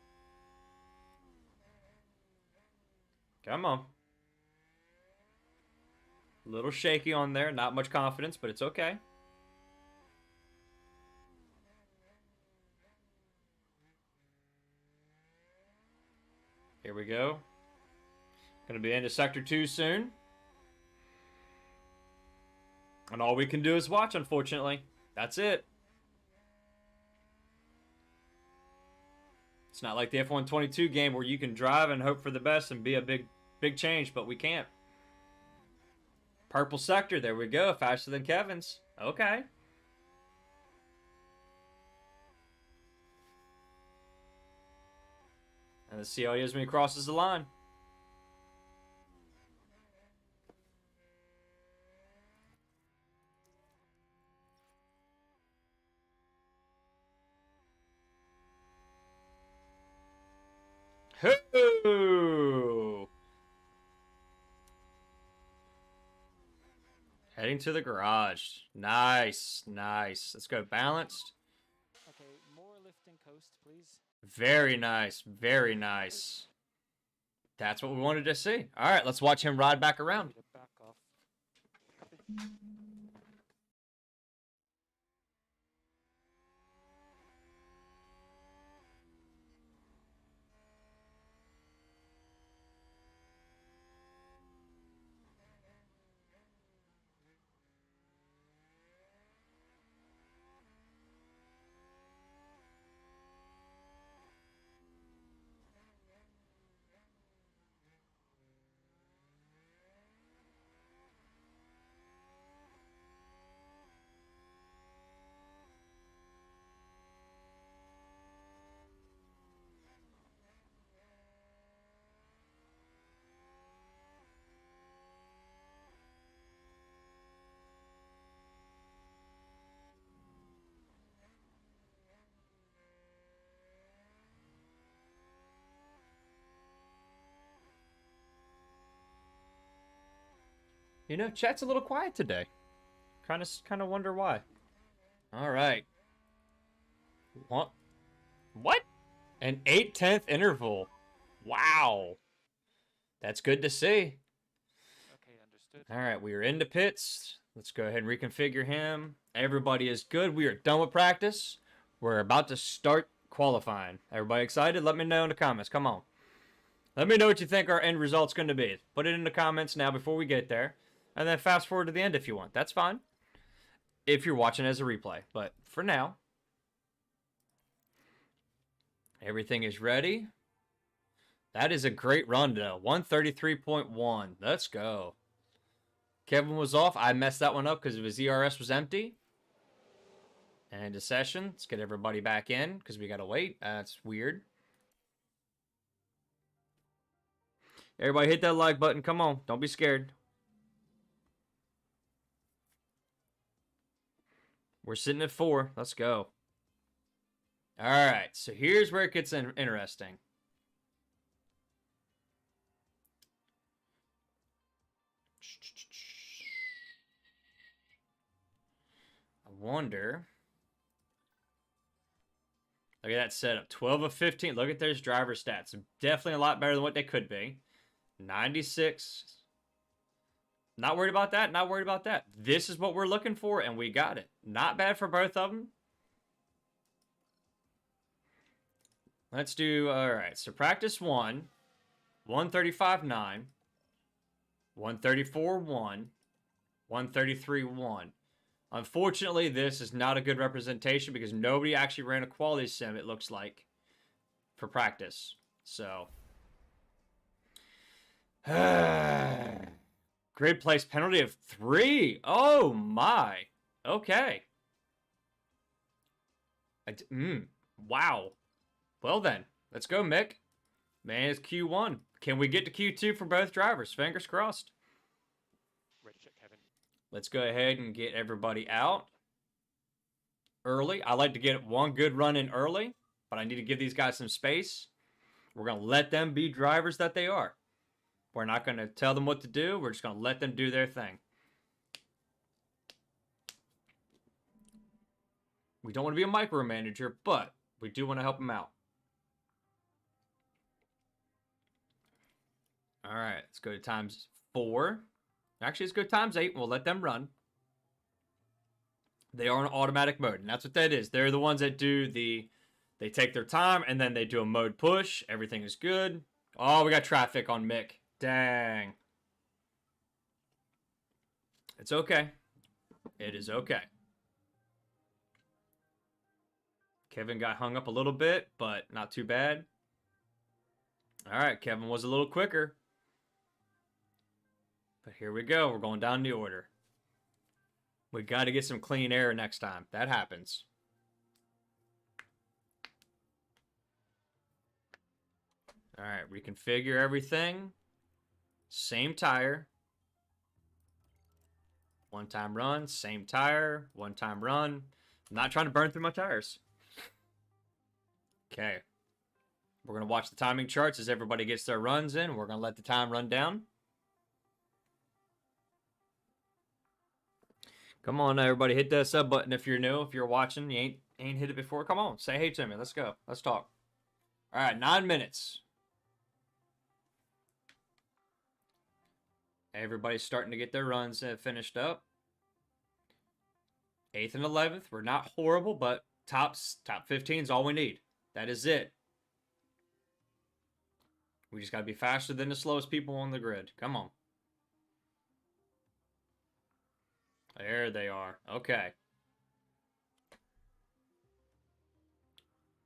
Come on. A little shaky on there. Not much confidence, but it's okay. Here we go. Gonna be into Sector 2 soon. And all we can do is watch, unfortunately. That's it. It's not like the F122 game where you can drive and hope for the best and be a big change, but we can't. Purple sector, there we go. Faster than Kevin's. Okay. And let's see how he is when he crosses the line. Hoo! Heading to the garage. Nice, nice. Let's go balanced. Okay, more lifting coast, please. Very nice, very nice. That's what we wanted to see. All right, let's watch him ride back around. Need to back off. You know, chat's a little quiet today. Kind of wonder why. All right. What? What? An 8/10 interval. Wow. That's good to see. Okay, understood. All right, we are into pits. Let's go ahead and reconfigure him. Everybody is good. We are done with practice. We're about to start qualifying. Everybody excited? Let me know in the comments. Come on. Let me know what you think our end result's going to be. Put it in the comments now before we get there. And then fast forward to the end if you want. That's fine. If you're watching as a replay. But for now, everything is ready. That is a great run, though. 133.1. Let's go. Kevin was off. I messed that one up because his ERS was empty. And a session. Let's get everybody back in because we got to wait. That's weird. Everybody hit that like button. Come on. Don't be scared. We're sitting at 4. Let's go. All right. So here's where it gets interesting. I wonder. Look at that setup. 12 of 15. Look at those driver stats. Definitely a lot better than what they could be. 96. Not worried about that. Not worried about that. This is what we're looking for, and we got it. Not bad for both of them. Let's do, all right. So practice 1. 135.9. 134.1. 133.1. Unfortunately, this is not a good representation because nobody actually ran a quality sim, it looks like, for practice. So. Grid place penalty of 3. Oh, my. Okay. Wow. Well, then. Let's go, Mick. Man, it's Q1. Can we get to Q2 for both drivers? Fingers crossed. Ready to check, Kevin. Let's go ahead and get everybody out early. I like to get one good run in early, but I need to give these guys some space. We're going to let them be drivers that they are. We're not going to tell them what to do. We're just going to let them do their thing. We don't want to be a micromanager, but we do want to help them out. All right, let's go to times 4. Actually, let's go times 8. We'll let them run. They are in automatic mode, and that's what that is. They're the ones that do the... They take their time, and then they do a mode push. Everything is good. Oh, we got traffic on Mick. Dang. It's okay. It is okay. Kevin got hung up a little bit, but not too bad. All right, Kevin was a little quicker. But here we go. We're going down the order. We got to get some clean air next time. That happens. All right, reconfigure everything. Same tire. One-time run, same tire, one-time run. I'm not trying to burn through my tires. Okay. We're going to watch the timing charts as everybody gets their runs in. We're going to let the time run down. Come on, everybody. Hit that sub button if you're new. If you're watching, you ain't hit it before. Come on. Say hey to me. Let's go. Let's talk. All right, 9 minutes. Everybody's starting to get their runs finished up. 8th and 11th. We're not horrible, but top 15 is all we need. That is it. We just got to be faster than the slowest people on the grid. Come on. There they are. Okay.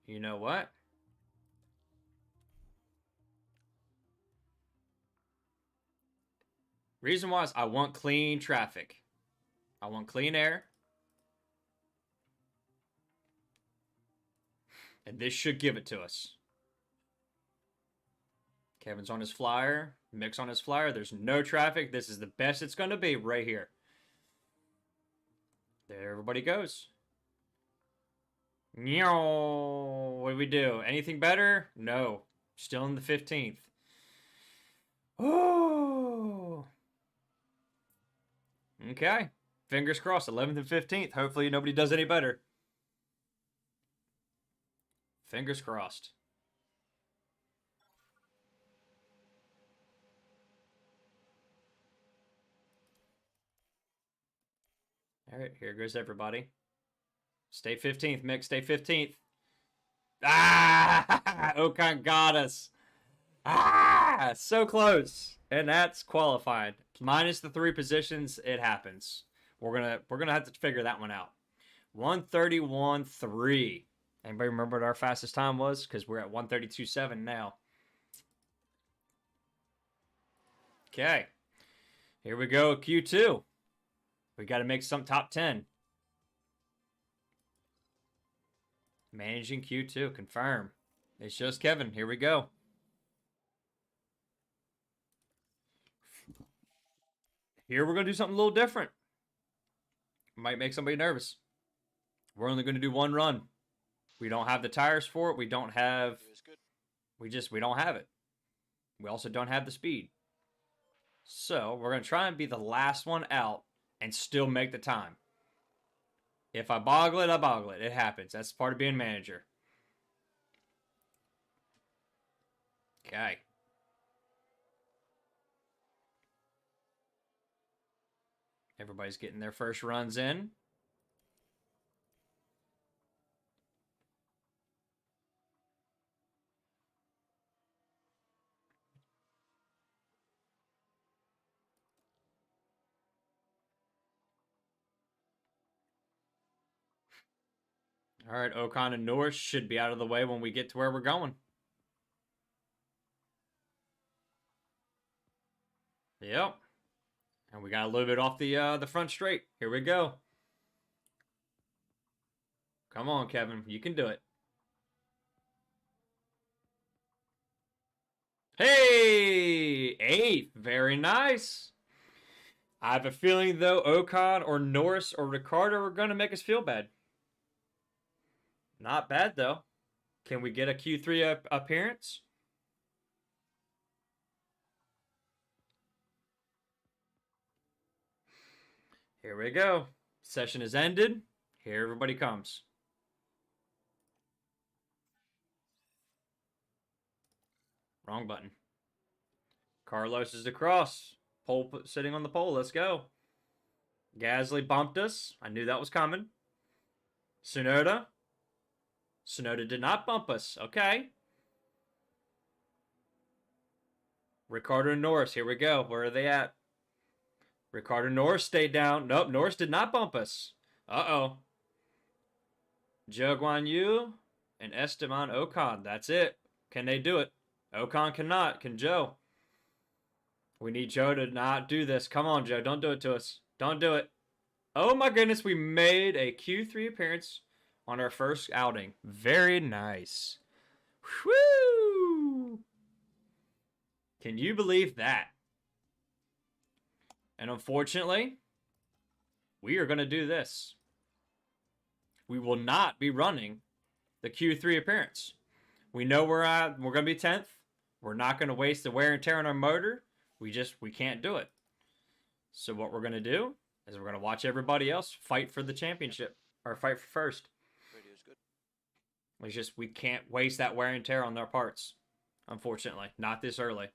You know what? Reason why is I want clean traffic. I want clean air. And this should give it to us. Kevin's on his flyer. Mick's on his flyer. There's no traffic. This is the best it's going to be right here. There everybody goes. What do we do? Anything better? No. Still in the 15th. Oh. Okay. Fingers crossed. 11th and 15th. Hopefully nobody does any better. Fingers crossed. All right, here goes everybody. Stay 15th, Mick. Stay 15th. Ah! Ocon got us. Ah! So close. And that's qualified. Minus the 3 positions, it happens. We're gonna have to figure that one out. 131.3. Anybody remember what our fastest time was? Because we're at 132.7 now. Okay. Here we go, Q2. We got to make some top 10. Managing Q2, confirm. It's just Kevin. Here we go. Here we're going to do something a little different. Might make somebody nervous. We're only going to do one run. We don't have the tires for it. We don't have... We don't have it. We also don't have the speed. So we're going to try and be the last one out and still make the time. If I boggle it, I boggle it. It happens. That's part of being manager. Okay. Everybody's getting their first runs in. All right, Ocon and Norris should be out of the way when we get to where we're going. Yep. And we got a little bit off the front straight. Here we go. Come on, Kevin. You can do it. Hey! 8th. Very nice. I have a feeling, though, Ocon or Norris or Ricciardo are going to make us feel bad. Not bad, though. Can we get a Q3 appearance? Here we go. Session is ended. Here everybody comes. Wrong button. Carlos is across. Pole sitting on the pole. Let's go. Gasly bumped us. I knew that was coming. Tsunoda. Tsunoda did not bump us. Okay. Ricciardo and Norris. Here we go. Where are they at? Ricardo Norris stayed down. Nope, Norris did not bump us. Uh-oh. Zhou Guan Yu and Esteban Ocon. That's it. Can they do it? Ocon cannot. Can Joe? We need Joe to not do this. Come on, Joe. Don't do it to us. Don't do it. Oh my goodness, we made a Q3 appearance on our first outing. Very nice. Woo! Can you believe that? And unfortunately, we are going to do this. We will not be running the Q3 appearance. We know we're going to be 10th. We're not going to waste the wear and tear on our motor. We can't do it. So what we're going to do is we're going to watch everybody else fight for the championship or fight for first. Radio's good. It's just we can't waste that wear and tear on their parts. Unfortunately, not this early.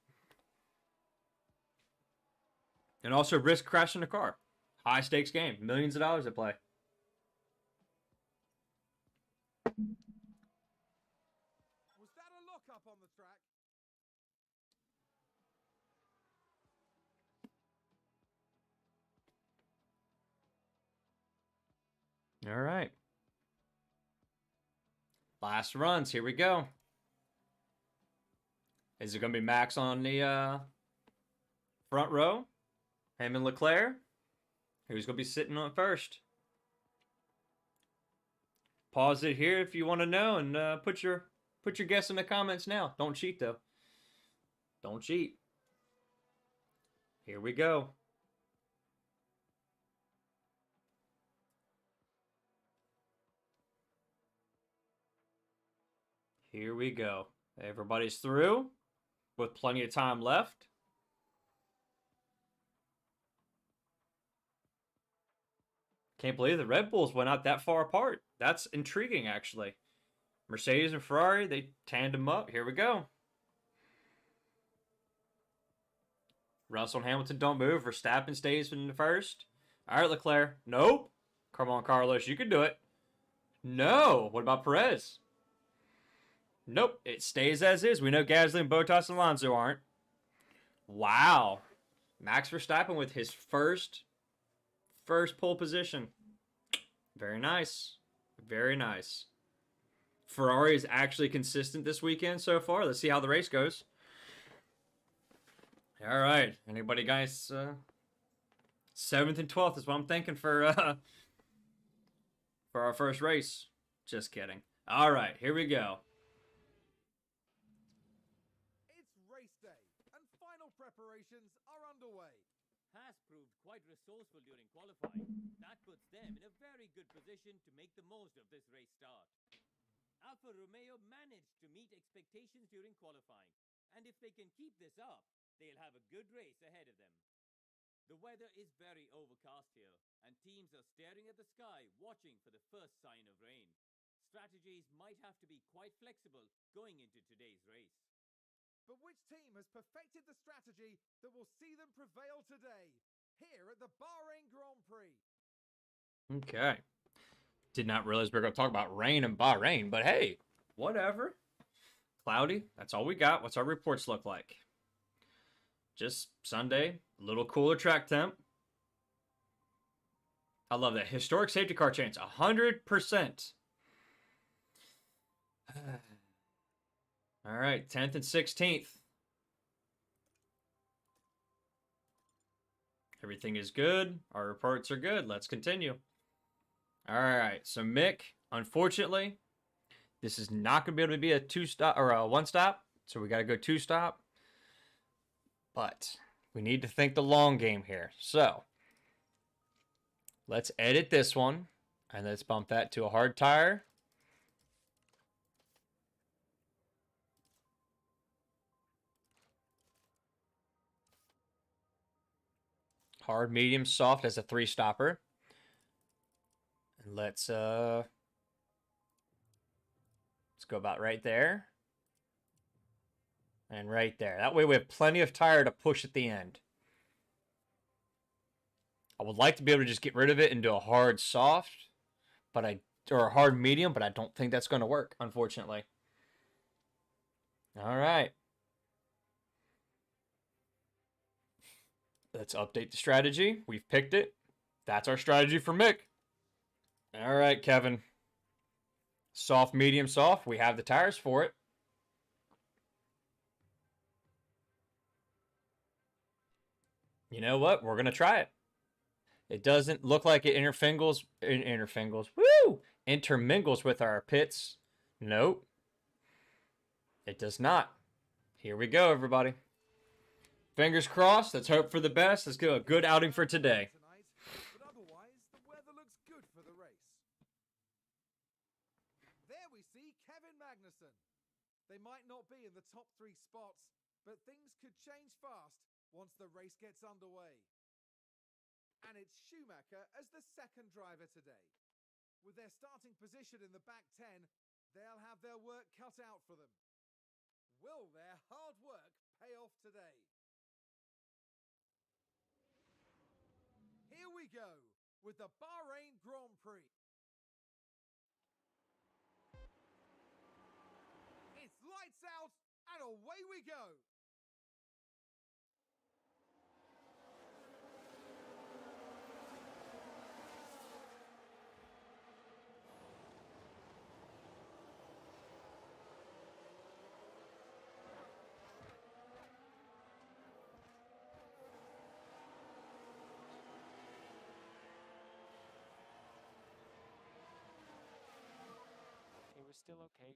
And also risk crashing the car. High stakes game. Millions of dollars at play. Was that a lock-up on the track? All right. Last runs. Here we go. Is it going to be Max on the front row? Him and Leclerc? Who's going to be sitting on first? Pause it here if you want to know and put your guess in the comments now. Don't cheat, though. Don't cheat. Here we go. Here we go. Everybody's through with plenty of time left. Can't believe the Red Bulls went out that far apart. That's intriguing, actually. Mercedes and Ferrari, they tandem up. Here we go. Russell and Hamilton don't move. Verstappen stays in the first. All right, Leclerc. Nope. Come on, Carlos. You can do it. No. What about Perez? Nope. It stays as is. We know Gasly and Bottas and Alonso aren't. Wow. Max Verstappen with his first pole position. Very nice. Very nice. Ferrari is actually consistent this weekend so far. Let's see how the race goes. All right. Anybody guys 7th and 12th is what I'm thinking for our first race. Just kidding. All right, here we go. It's race day, and final preparations are underway. Haas proved quite resourceful during qualifying. That puts them in a very good position to make the most of this race start. Alfa Romeo managed to meet expectations during qualifying, and if they can keep this up, they'll have a good race ahead of them. The weather is very overcast here, and teams are staring at the sky, watching for the first sign of rain. Strategies might have to be quite flexible going into today's race. But which team has perfected the strategy that will see them prevail today, here at the Bahrain Grand Prix? Okay. Did not realize we were going to talk about rain in Bahrain, but hey, whatever. Cloudy, that's all we got. What's our reports look like? Just Sunday, a little cooler track temp. I love that. Historic safety car chance, 100%. All right, 10th and 16th. Everything is good. Our reports are good. Let's continue. All right, so Mick, unfortunately, this is not going to be able to be a two-stop or a one-stop, so we got to go two-stop. But we need to think the long game here. So let's edit this one, and let's bump that to a hard tire. Hard, medium, soft as a three-stopper. And let's go about right there. And right there. That way we have plenty of tire to push at the end. I would like to be able to just get rid of it and do a hard soft, or a hard medium, but I don't think that's going to work, unfortunately. All right. Let's update the strategy. We've picked it. That's our strategy for Mick. All right, Kevin. Soft, medium, soft. We have the tires for it. You know what? We're going to try it. It doesn't look like it intermingles with our pits. Nope. It does not. Here we go, everybody. Fingers crossed. Let's hope for the best. Let's get a good outing for today. But otherwise, the weather looks good for the race. There we see Kevin Magnussen. They might not be in the top 3 spots, but things could change fast once the race gets underway. And it's Schumacher as the second driver today. With their starting position in the back 10, they'll have their work cut out for them. Will their hard work pay off today? Here we go with the Bahrain Grand Prix. It's lights out and away we go. It was still okay.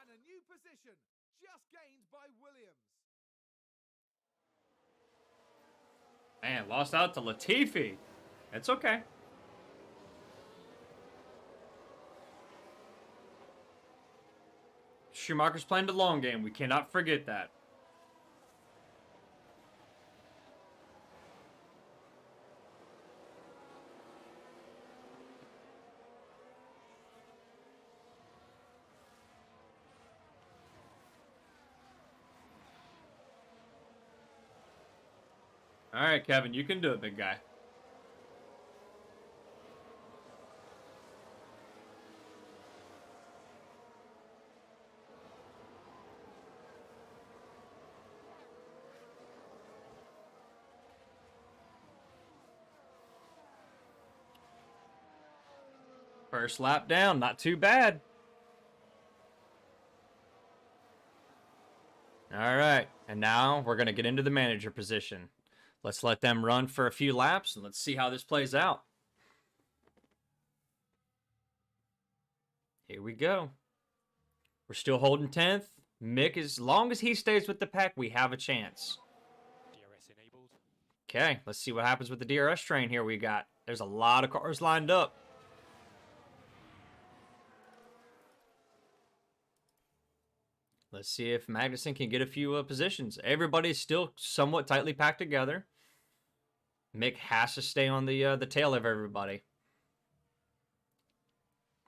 And a new position just gained by Williams. Man, lost out to Latifi. It's okay. Schumacher's playing the long game. We cannot forget that. All right, Kevin, you can do it, big guy. First lap down, not too bad. All right, and now we're going to get into the manager position. Let's let them run for a few laps, and let's see how this plays out. Here we go. We're still holding 10th. Mick, as long as he stays with the pack, we have a chance. DRS enabled. Okay, let's see what happens with the DRS train here we got. There's a lot of cars lined up. Let's see if Magnussen can get a few positions. Everybody's still somewhat tightly packed together. Mick has to stay on the tail of everybody.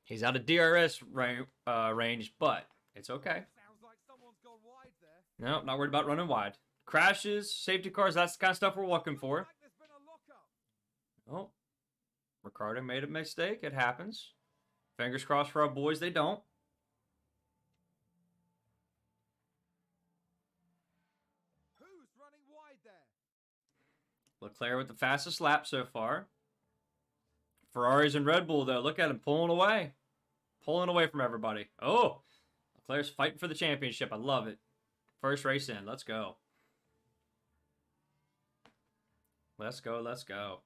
He's out of DRS range, but it's okay. Sounds like someone's gone wide there. No, not worried about running wide. Crashes, safety cars, that's the kind of stuff we're looking for. Like there's been a lockup. Oh, Ricardo made a mistake. It happens. Fingers crossed for our boys, they don't. Who's running wide there? Leclerc with the fastest lap so far. Ferraris and Red Bull, though. Look at him pulling away. Pulling away from everybody. Oh, Leclerc's fighting for the championship. I love it. First race in. Let's go. Let's go. Let's go.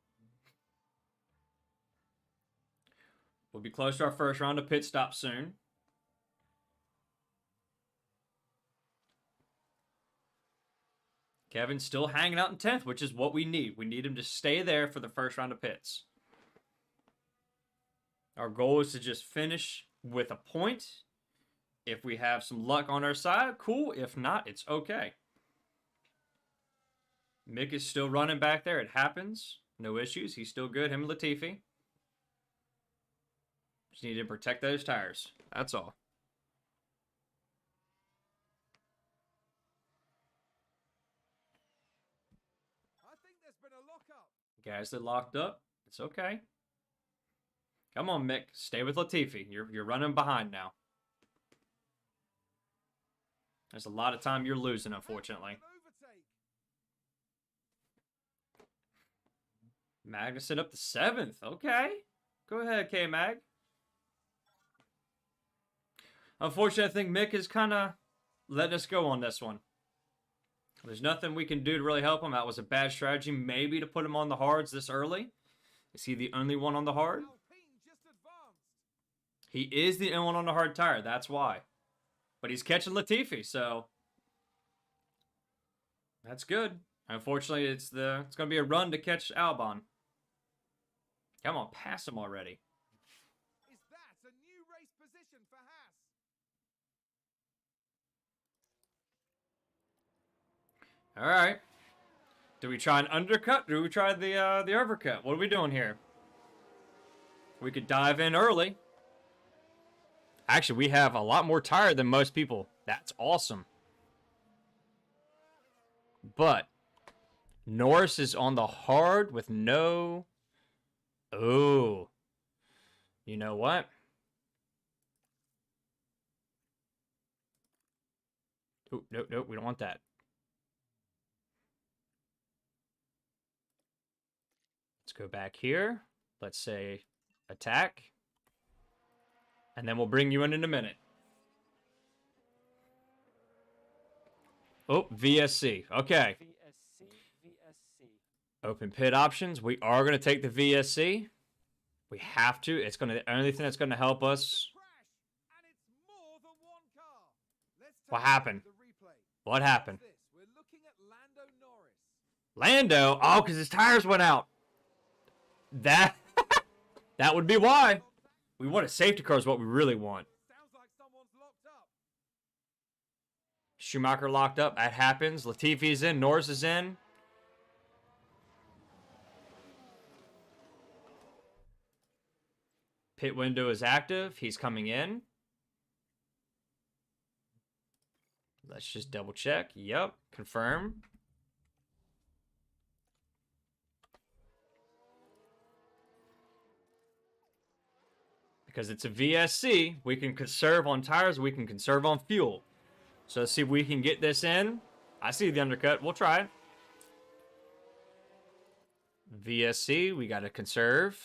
We'll be close to our first round of pit stop soon. Kevin's still hanging out in 10th, which is what we need. We need him to stay there for the first round of pits. Our goal is to just finish with a point. If we have some luck on our side, cool. If not, it's okay. Mick is still running back there. It happens. No issues. He's still good. Him and Latifi. Just need to protect those tires. That's all. I think there's been a lockup. Guys that locked up, it's okay. Come on, Mick. Stay with Latifi. You're running behind now. There's a lot of time you're losing, unfortunately. Magnuson up to 7th. Okay. Go ahead, K-Mag. Unfortunately, I think Mick is kind of letting us go on this one. There's nothing we can do to really help him. That was a bad strategy, maybe, to put him on the hards this early. Is he the only one on the hard? He is the only one on the hard tire. That's why. But he's catching Latifi, so that's good. Unfortunately, it's going to be a run to catch Albon. Come on, pass him already. Is that a new race position for Haas? All right. Do we try an undercut? Or do we try the overcut? What are we doing here? We could dive in early. Actually, we have a lot more tire than most people. That's awesome. But Norris is on the hard with no... Oh. You know what? Oh, no, no, we don't want that. Let's go back here. Let's say attack. And then we'll bring you in a minute. Oh, VSC. Okay. VSC. Open pit options. We are going to take the VSC. We have to. It's going to the only thing that's going to help us. What happened? What happened? Lando? Oh, because his tires went out. That would be why. We want a safety car is what we really want. Schumacher locked up. That happens. Latifi's in. Norris is in. Pit window is active. He's coming in. Let's just double check. Yep. Confirm. Because it's a VSC, we can conserve on tires, we can conserve on fuel. So let's see if we can get this in. I see the undercut. We'll try it. VSC, we got to conserve.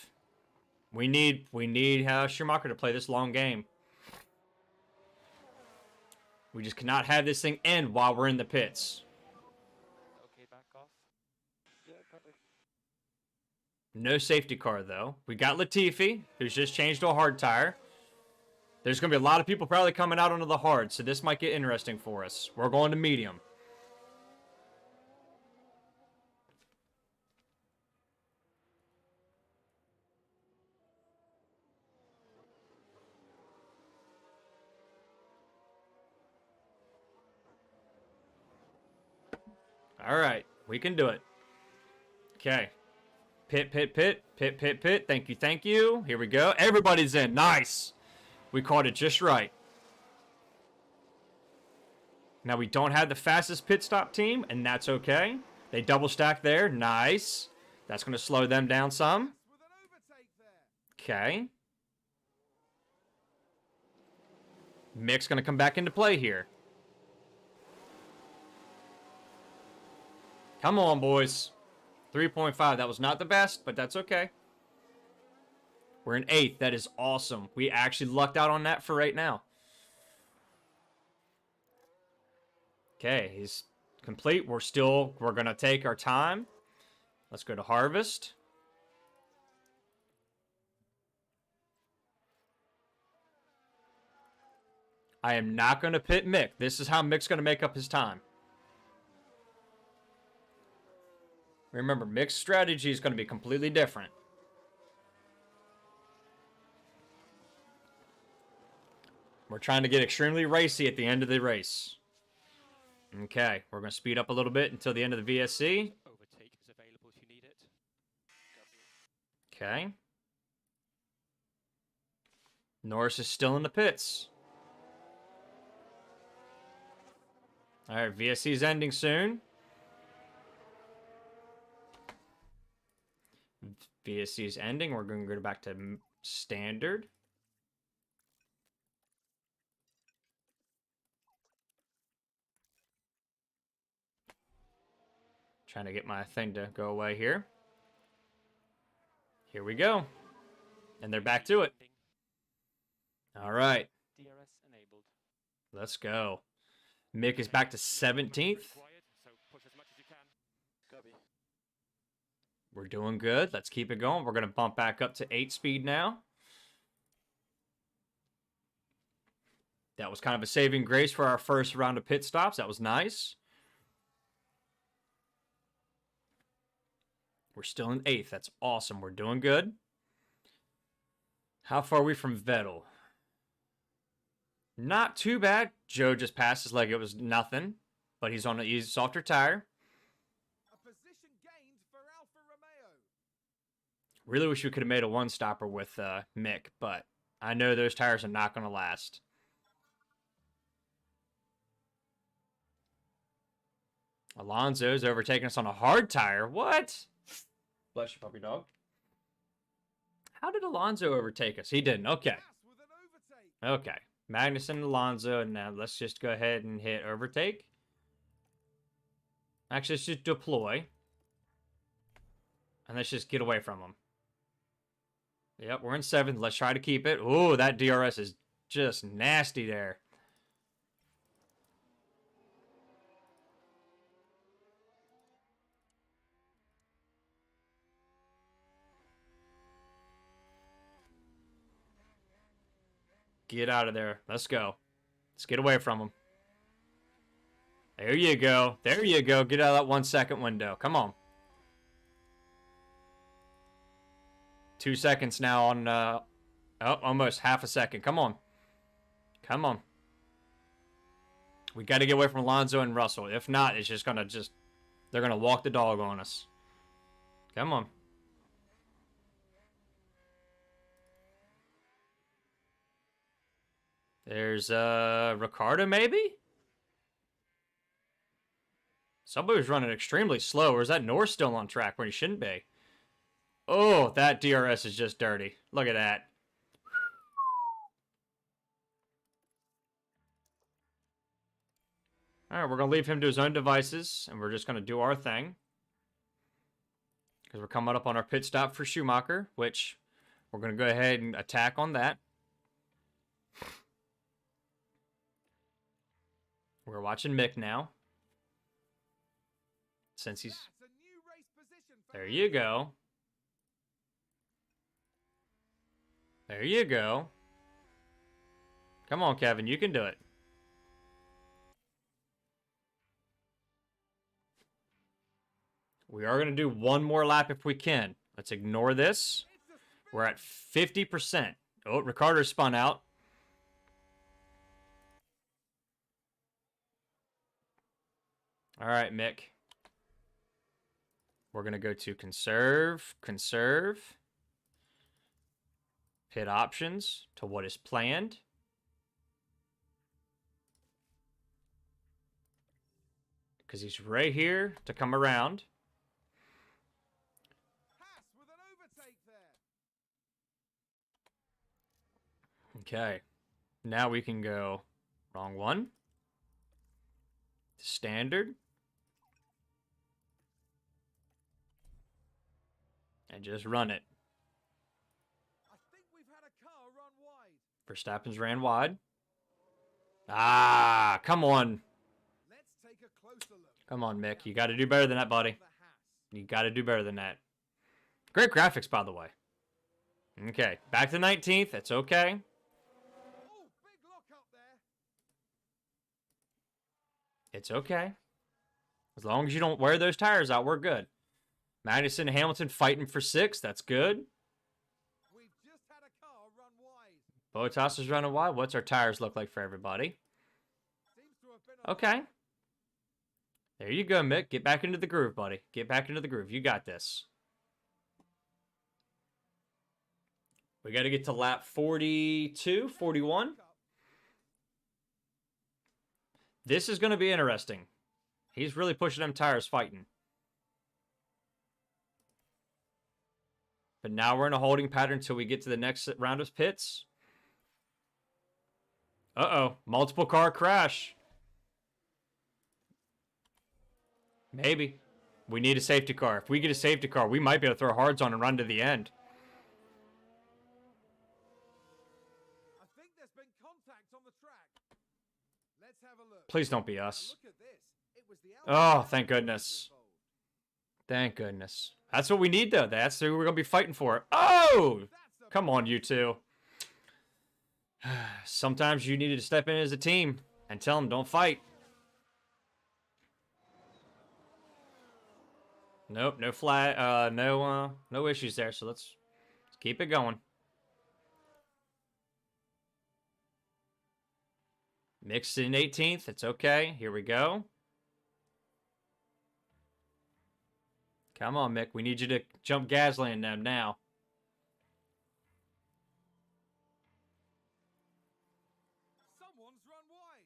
We need Schumacher to play this long game. We just cannot have this thing end while we're in the pits. Okay, back off. Yeah, perfect. No safety car, though. We got Latifi, who's just changed to a hard tire. There's going to be a lot of people probably coming out onto the hard, so this might get interesting for us. We're going to medium. All right, we can do it. Okay. Pit, pit, pit, pit, pit, pit. Thank you, thank you. Here we go. Everybody's in. Nice. We caught it just right. Now we don't have the fastest pit stop team, and that's okay. They double stack there. Nice. That's going to slow them down some. Okay. Mick's going to come back into play here. Come on, boys. 3.5. That was not the best, but that's okay. We're in 8th. That is awesome. We actually lucked out on that for right now. Okay, he's complete. We're going to take our time. Let's go to harvest. I am not going to pit Mick. This is how Mick's going to make up his time. Remember, Mick's strategy is going to be completely different. We're trying to get extremely racy at the end of the race. Okay, we're going to speed up a little bit until the end of the VSC. Overtake is available if you need it. Okay. Norris is still in the pits. All right, VSC is ending soon. VSC is ending. We're going to go back to standard. Trying to get my thing to go away here. Here we go. And they're back to it. All right. DRS enabled. Let's go. Mick is back to 17th. So push as much as you can. Copy. We're doing good. Let's keep it going. We're going to bump back up to 8 speed now. That was kind of a saving grace for our first round of pit stops. That was nice. We're still in 8th. That's awesome. We're doing good. How far are we from Vettel? Not too bad. Joe just passes like it was nothing, but he's on an easy softer tire. A position gained for Alfa Romeo. Really wish we could have made a one-stopper with Mick, but I know those tires are not going to last. Alonso's overtaking us on a hard tire. What? Bless you, puppy dog. How did Alonso overtake us? He didn't. Okay. Haas with an overtake. Okay. Magnussen and Alonso. And now let's just go ahead and hit overtake. Actually, let's just deploy. And let's just get away from them. Yep, we're in 7th. Let's try to keep it. Ooh, that DRS is just nasty there. Get out of there. Let's go. Let's get away from them. There you go. There you go. Get out of that 1 second window. Come on. 2 seconds now on, oh, almost half a second. Come on. Come on. We got to get away from Alonso and Russell. If not, it's just going to they're going to walk the dog on us. Come on. There's, Ricardo, maybe? Somebody was running extremely slow. Or is that Norris still on track where he shouldn't be? Oh, that DRS is just dirty. Look at that. All right, we're going to leave him to his own devices, and we're just going to do our thing. Because we're coming up on our pit stop for Schumacher, which we're going to go ahead and attack on that. We're watching Mick now. Since he's... That's a new race position for There you go. There you go. Come on, Kevin. You can do it. We are going to do one more lap if we can. Let's ignore this. We're at 50%. Oh, Ricardo spun out. All right, Mick. We're going to go to conserve, pit options to what is planned. Because he's right here to come around. Haas with an overtake there. Okay. Now we can go wrong one. Standard. And just run it. I think we've had a car run wide. Verstappen's ran wide. Ah, come on. Let's take a closer look. Come on, Mick. You got to do better than that, buddy. The Haas. You got to do better than that. Great graphics, by the way. Okay, back to 19th. That's okay. Oh, big lock up there. It's okay. As long as you don't wear those tires out, we're good. Magnussen and Hamilton fighting for 6th. That's good. We've just had a car run wide. Bottas is running wide. What's our tires look like for everybody? Seems to have been a Okay. There you go, Mick. Get back into the groove, buddy. Get back into the groove. You got this. We got to get to lap 42, 41. This is going to be interesting. He's really pushing them tires fighting. But now we're in a holding pattern until we get to the next round of pits. Uh-oh. Multiple car crash. Maybe. We need a safety car. If we get a safety car, we might be able to throw hards on and run to the end. I think there's been contact on the track. Let's have a look. Please don't be Now us. look at this. It was the Oh, outside thank driver goodness. involved. Thank goodness. That's what we need, though. That's who we're going to be fighting for. Oh! That's a Come on, you two. Sometimes you need to step in as a team and tell them, don't fight. Nope, no flat, no issues there. So let's keep it going. Mixed in 18th. It's okay. Here we go. Come on, Mick. We need you to jump Gasly in them now. Someone's run wide.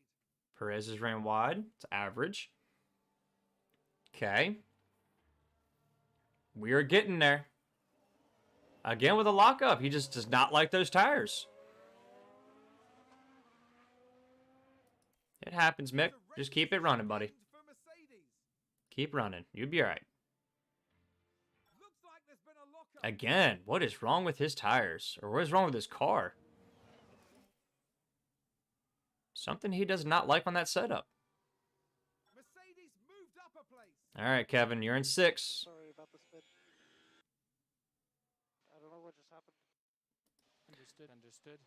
Perez has ran wide. It's average. Okay. We are getting there. Again with a lockup. He just does not like those tires. It happens, Mick. Just keep it running, buddy. For Mercedes. Keep running. You'll be all right. Looks like there's been a lockup. Again, what is wrong with his tires? Or what is wrong with his car? Something he does not like on that setup. Mercedes moved up a place. All right, Kevin, you're in 6th. Sorry about the spin. I don't know what just happened. Understood.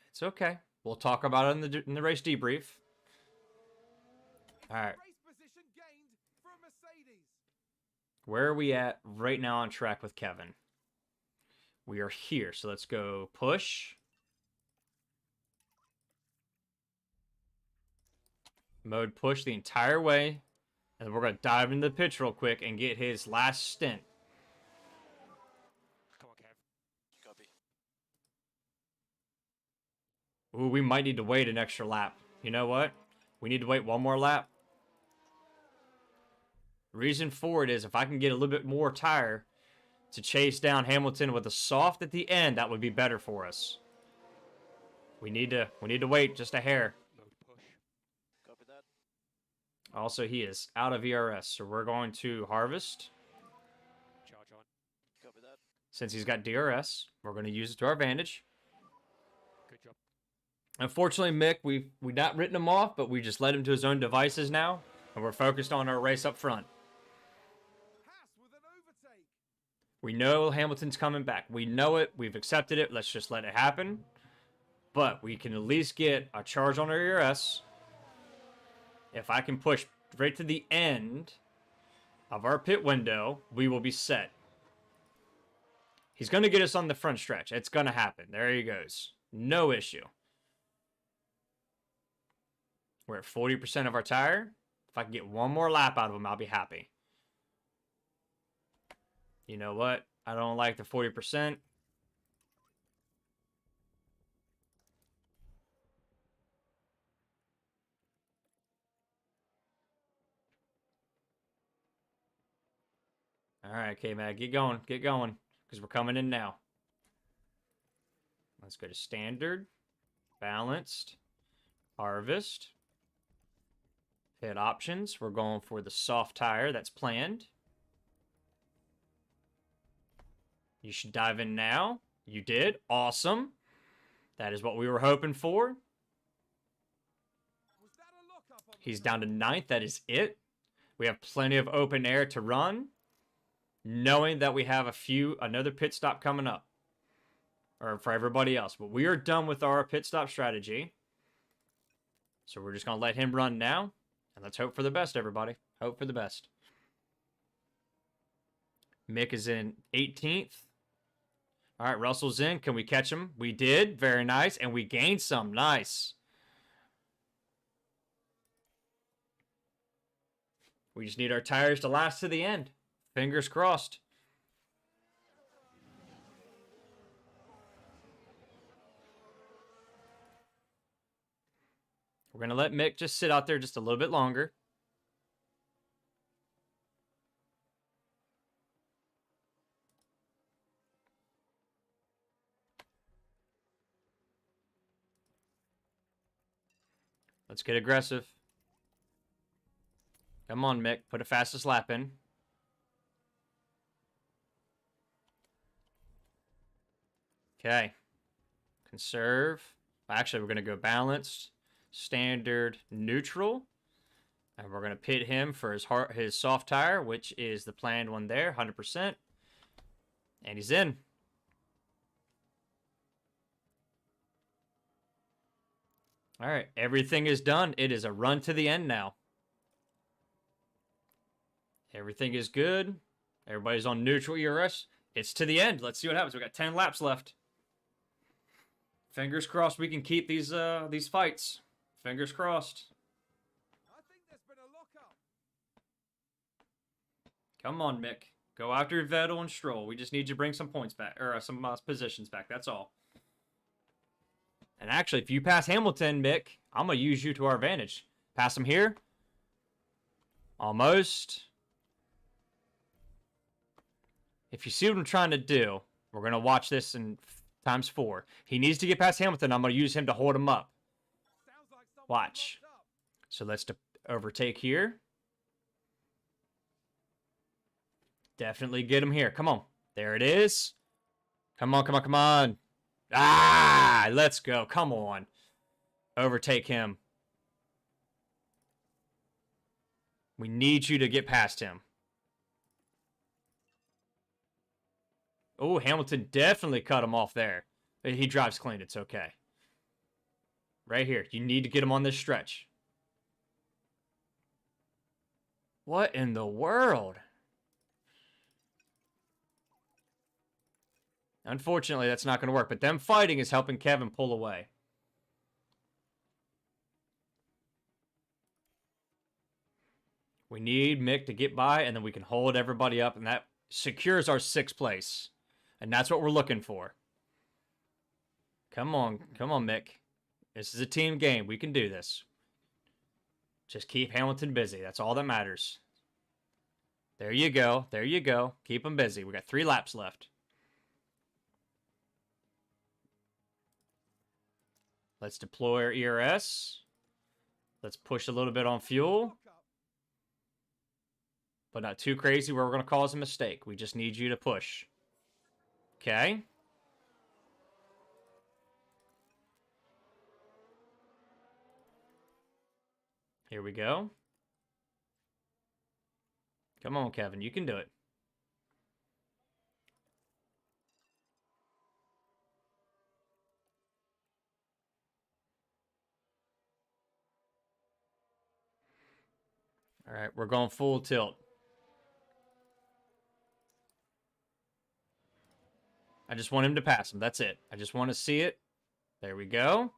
It's okay. We'll talk about it in the race debrief. All right. Race position gained for a Mercedes. Where are we at right now on track with Kevin? We are here. So let's go push. Mode push the entire way. And we're going to dive into the pitch real quick and get his last stint. Come on, Kev. Copy. Ooh, we might need to wait an extra lap. You know what? We need to wait one more lap. Reason for it is if I can get a little bit more tire to chase down Hamilton with a soft at the end, that would be better for us. We need to wait just a hair. Mode push. Copy that. Also, he is out of ERS, so we're going to harvest. Charge on. Copy that. Since he's got DRS, we're going to use it to our advantage. Good job. Unfortunately, Mick, we've not written him off, but we just led him to his own devices now, and we're focused on our race up front. Haas with an overtake. We know Hamilton's coming back. We know it. We've accepted it. Let's just let it happen. But we can at least get a charge on our ERS. If I can push right to the end of our pit window, we will be set. He's going to get us on the front stretch. It's going to happen. There he goes. No issue. We're at 40% of our tire. If I can get one more lap out of him, I'll be happy. You know what? I don't like the 40%. All right, K-Mag, get going, because we're coming in now. Let's go to standard, balanced, harvest, pit options. We're going for the soft tire that's planned. You should dive in now. You did. Awesome. That is what we were hoping for. Was that a lockup on the He's track? down to 9th. That is it. We have plenty of open air to run, knowing that we have another pit stop coming up. Or for everybody else. But we are done with our pit stop strategy. So we're just going to let him run now. And let's hope for the best, everybody. Hope for the best. Mick is in 18th. All right, Russell's in. Can we catch him? We did. Very nice. And we gained some. Nice. We just need our tires to last to the end. Fingers crossed. We're going to let Mick just sit out there just a little bit longer. Let's get aggressive. Come on, Mick. Put a fastest lap in. Okay. Conserve. Actually, we're going to go balanced, standard, neutral. And we're going to pit him for his soft tire, which is the planned one there, 100%. And he's in. All right, everything is done. It is a run to the end now. Everything is good. Everybody's on neutral ERS. It's to the end. Let's see what happens. We got 10 laps left. Fingers crossed we can keep these fights. Fingers crossed. I think there's been a lockup. Come on, Mick. Go after Vettel and Stroll. We just need you to bring some points back, or some positions back. That's all. And actually, if you pass Hamilton, Mick, I'm going to use you to our advantage. Pass him here. Almost. If you see what I'm trying to do, we're going to watch this in times 4. He needs to get past Hamilton. I'm going to use him to hold him up. Sounds like someone's Watch. locked up. So let's overtake here. Definitely get him here. Come on. There it is. Come on, come on, come on. Ah, let's go. Come on. Overtake him. We need you to get past him. Oh, Hamilton definitely cut him off there. He drives clean. It's okay. Right here. You need to get him on this stretch. What in the world? Unfortunately, that's not going to work. But them fighting is helping Kevin pull away. We need Mick to get by, and then we can hold everybody up, and that secures our 6th place. And that's what we're looking for. Come on, Mick. This is a team game. We can do this. Just keep Hamilton busy. That's all that matters. There you go. There you go. Keep him busy. We got 3 laps left. Let's deploy our ERS. Let's push a little bit on fuel. Lockup. But not too crazy where we're going to cause a mistake. We just need you to push. Okay. Here we go. Come on, Kevin. You can do it. All right, we're going full tilt. I just want him to pass him. That's it. I just want to see it. There we go.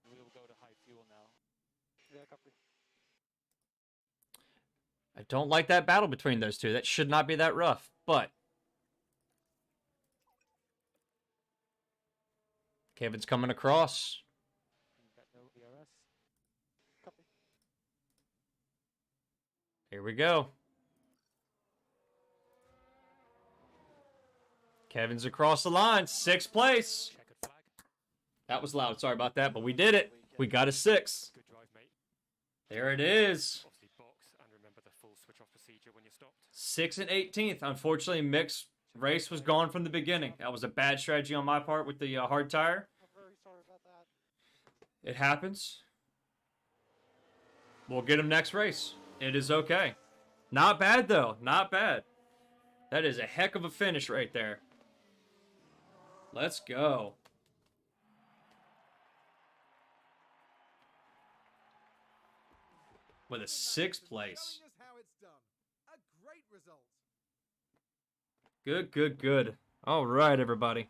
We will go to high fuel now. Yeah, copy. I don't like that battle between those two. That should not be that rough, but Kevin's coming across. No ERS. Copy. Here we go. Kevin's across the line. 6th place. Checkered flag. That was loud. Sorry about that, but we did it. We got a 6. Good drive, mate. There it is. Obviously box and remember the full switch off procedure when you're stopped. 6th and 18th. Unfortunately, Mick's race was gone from the beginning. That was a bad strategy on my part with the hard tire. I'm very sorry about that. It happens. We'll get him next race. It is okay. Not bad, though. Not bad. That is a heck of a finish right there. Let's go. With a 6th place. Showing us how it's done. A great result. Good, good, good. All right, everybody.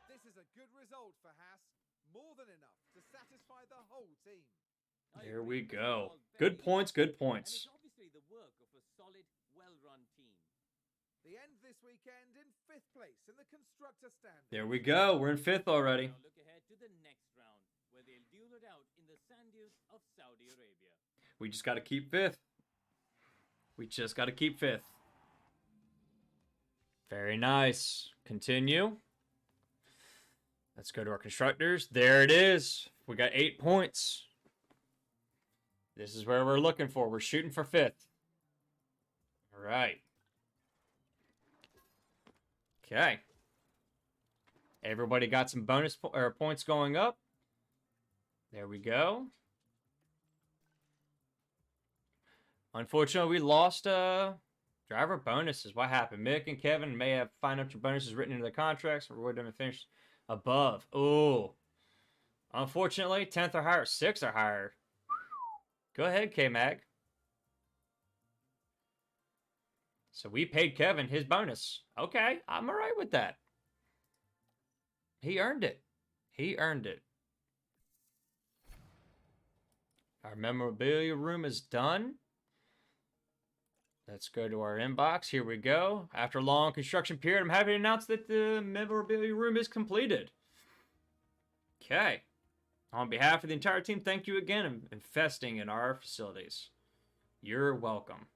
This is a good result for Haas. More than enough to satisfy the whole team. There we go. Good points, good And points. it's obviously the work of a solid, well-run team. The end this weekend in 5th place in the Constructor Standard. There we go. We're in 5th already. Now look ahead to the next round, where they'll duel it out in the sand dunes of Saudi Arabia. We just got to keep 5th. We just got to keep 5th. Very nice. Continue. Let's go to our constructors. There it is. We got 8 points. This is where we're looking for. We're shooting for 5th. right. Okay. Everybody got some bonus points going up. There we go. Unfortunately, we lost driver bonuses. What happened? Mick and Kevin may have financial bonuses written into their contracts. Reward them and finish above. Ooh. Unfortunately, 10th or higher, 6th or higher. Go ahead, K-Mag. So we paid Kevin his bonus. Okay, I'm all right with that. He earned it. He earned it. Our memorabilia room is done. Let's go to our inbox. Here we go. After a long construction period, I'm happy to announce that the memorabilia room is completed. Okay. On behalf of the entire team, thank you again for investing in our facilities. You're welcome.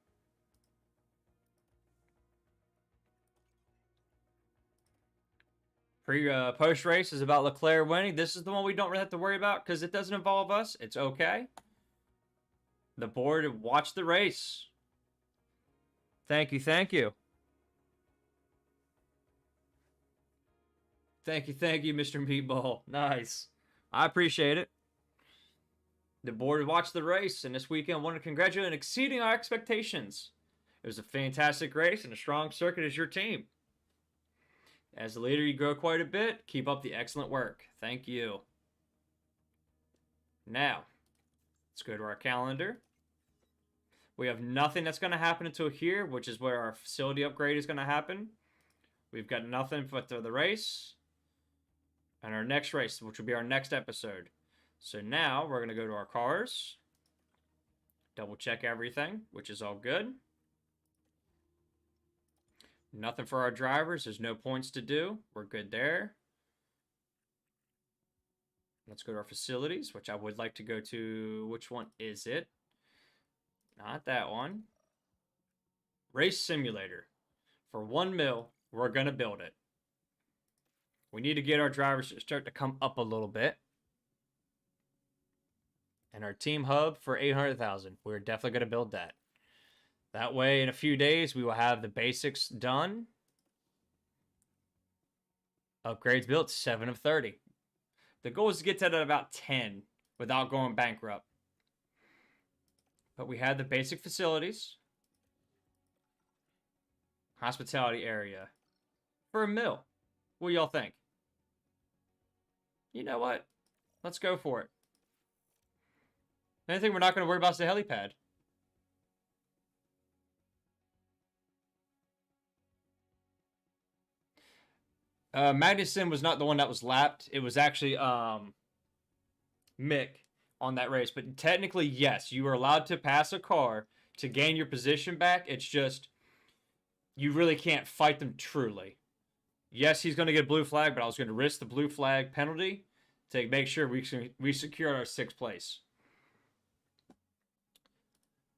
Post race is about Leclerc winning. This is the one we don't really have to worry about because it doesn't involve us. It's okay. The board watched the race. Thank you, thank you. Thank you, Mr. Meatball. Nice. I appreciate it. The board watched the race, and this weekend wanted to congratulate on exceeding our expectations. It was a fantastic race and a strong circuit as your team. As a leader, you grow quite a bit. Keep up the excellent work. Thank you. Now, let's go to our calendar. We have nothing that's going to happen until here, which is where our facility upgrade is going to happen. We've got nothing but the race and our next race, which will be our next episode. So now we're going to go to our cars, double check everything, which is all good. Nothing for our drivers. There's no points to do. We're good there. Let's go to our facilities, which I would like to go to. Which one is it? Not that one. Race simulator. For 1 mil, we're going to build it. We need to get our drivers to start to come up a little bit. And our team hub for 800,000. We're definitely going to build that. That way, in a few days, we will have the basics done. Upgrades built, 7 of 30. The goal is to get that at about 10 without going bankrupt. But we had the basic facilities. Hospitality area. For 1 mil. What do y'all think? You know what? Let's go for it. The only thing we're not going to worry about is the helipad. Magnussen was not the one that was lapped. It was actually Mick on that race. But technically, yes, you are allowed to pass a car to gain your position back. It's just you really can't fight them truly. Yes, he's going to get a blue flag, but I was going to risk the blue flag penalty to make sure we secure our 6th place.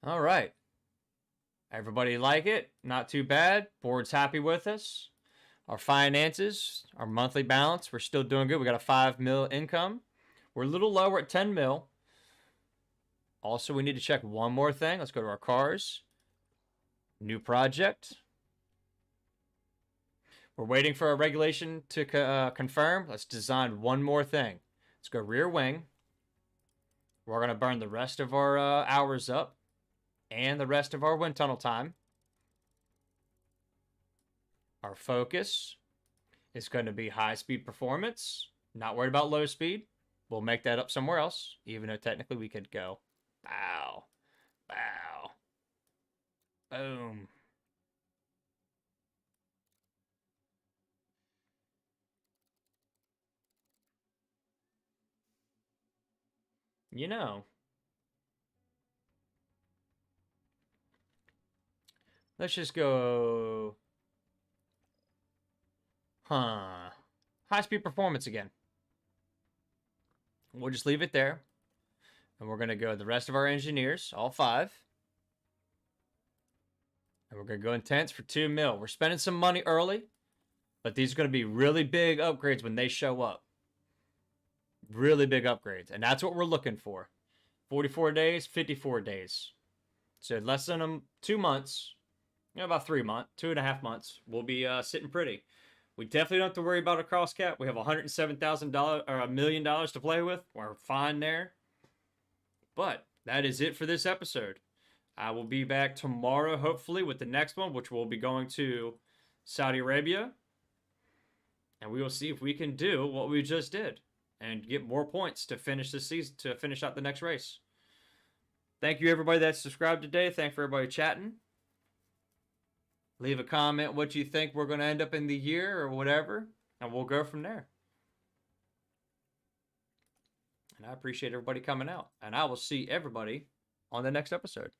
All right. Everybody like it? Not too bad. Board's happy with us. Our finances, our monthly balance, we're still doing good. We got a 5 mil income. We're a little lower at 10 mil. Also, we need to check one more thing. Let's go to our cars. New project. We're waiting for our regulation to confirm. Let's design one more thing. Let's go rear wing. We're going to burn the rest of our hours up and the rest of our wind tunnel time. Our focus is going to be high-speed performance. Not worried about low speed. We'll make that up somewhere else, even though technically we could go bow, bow, boom. You know, let's just go... High-speed performance again. We'll just leave it there. And we're going to go the rest of our engineers, all 5. And we're going to go intense for 2 mil. We're spending some money early, but these are going to be really big upgrades when they show up. Really big upgrades. And that's what we're looking for. 44 days, 54 days. So less than 2 months. about 3 months, 2.5 months, we'll be sitting pretty. We definitely don't have to worry about a cross cap. We have $107,000 or $1 million to play with. We're fine there. But that is it for this episode. I will be back tomorrow, hopefully, with the next one, which will be going to Saudi Arabia. And we will see if we can do what we just did and get more points to finish this season, to finish out the next race. Thank you, everybody that subscribed today. Thank you for everybody chatting. Leave a comment what you think we're going to end up in the year or whatever, and we'll go from there. And I appreciate everybody coming out. And I will see everybody on the next episode.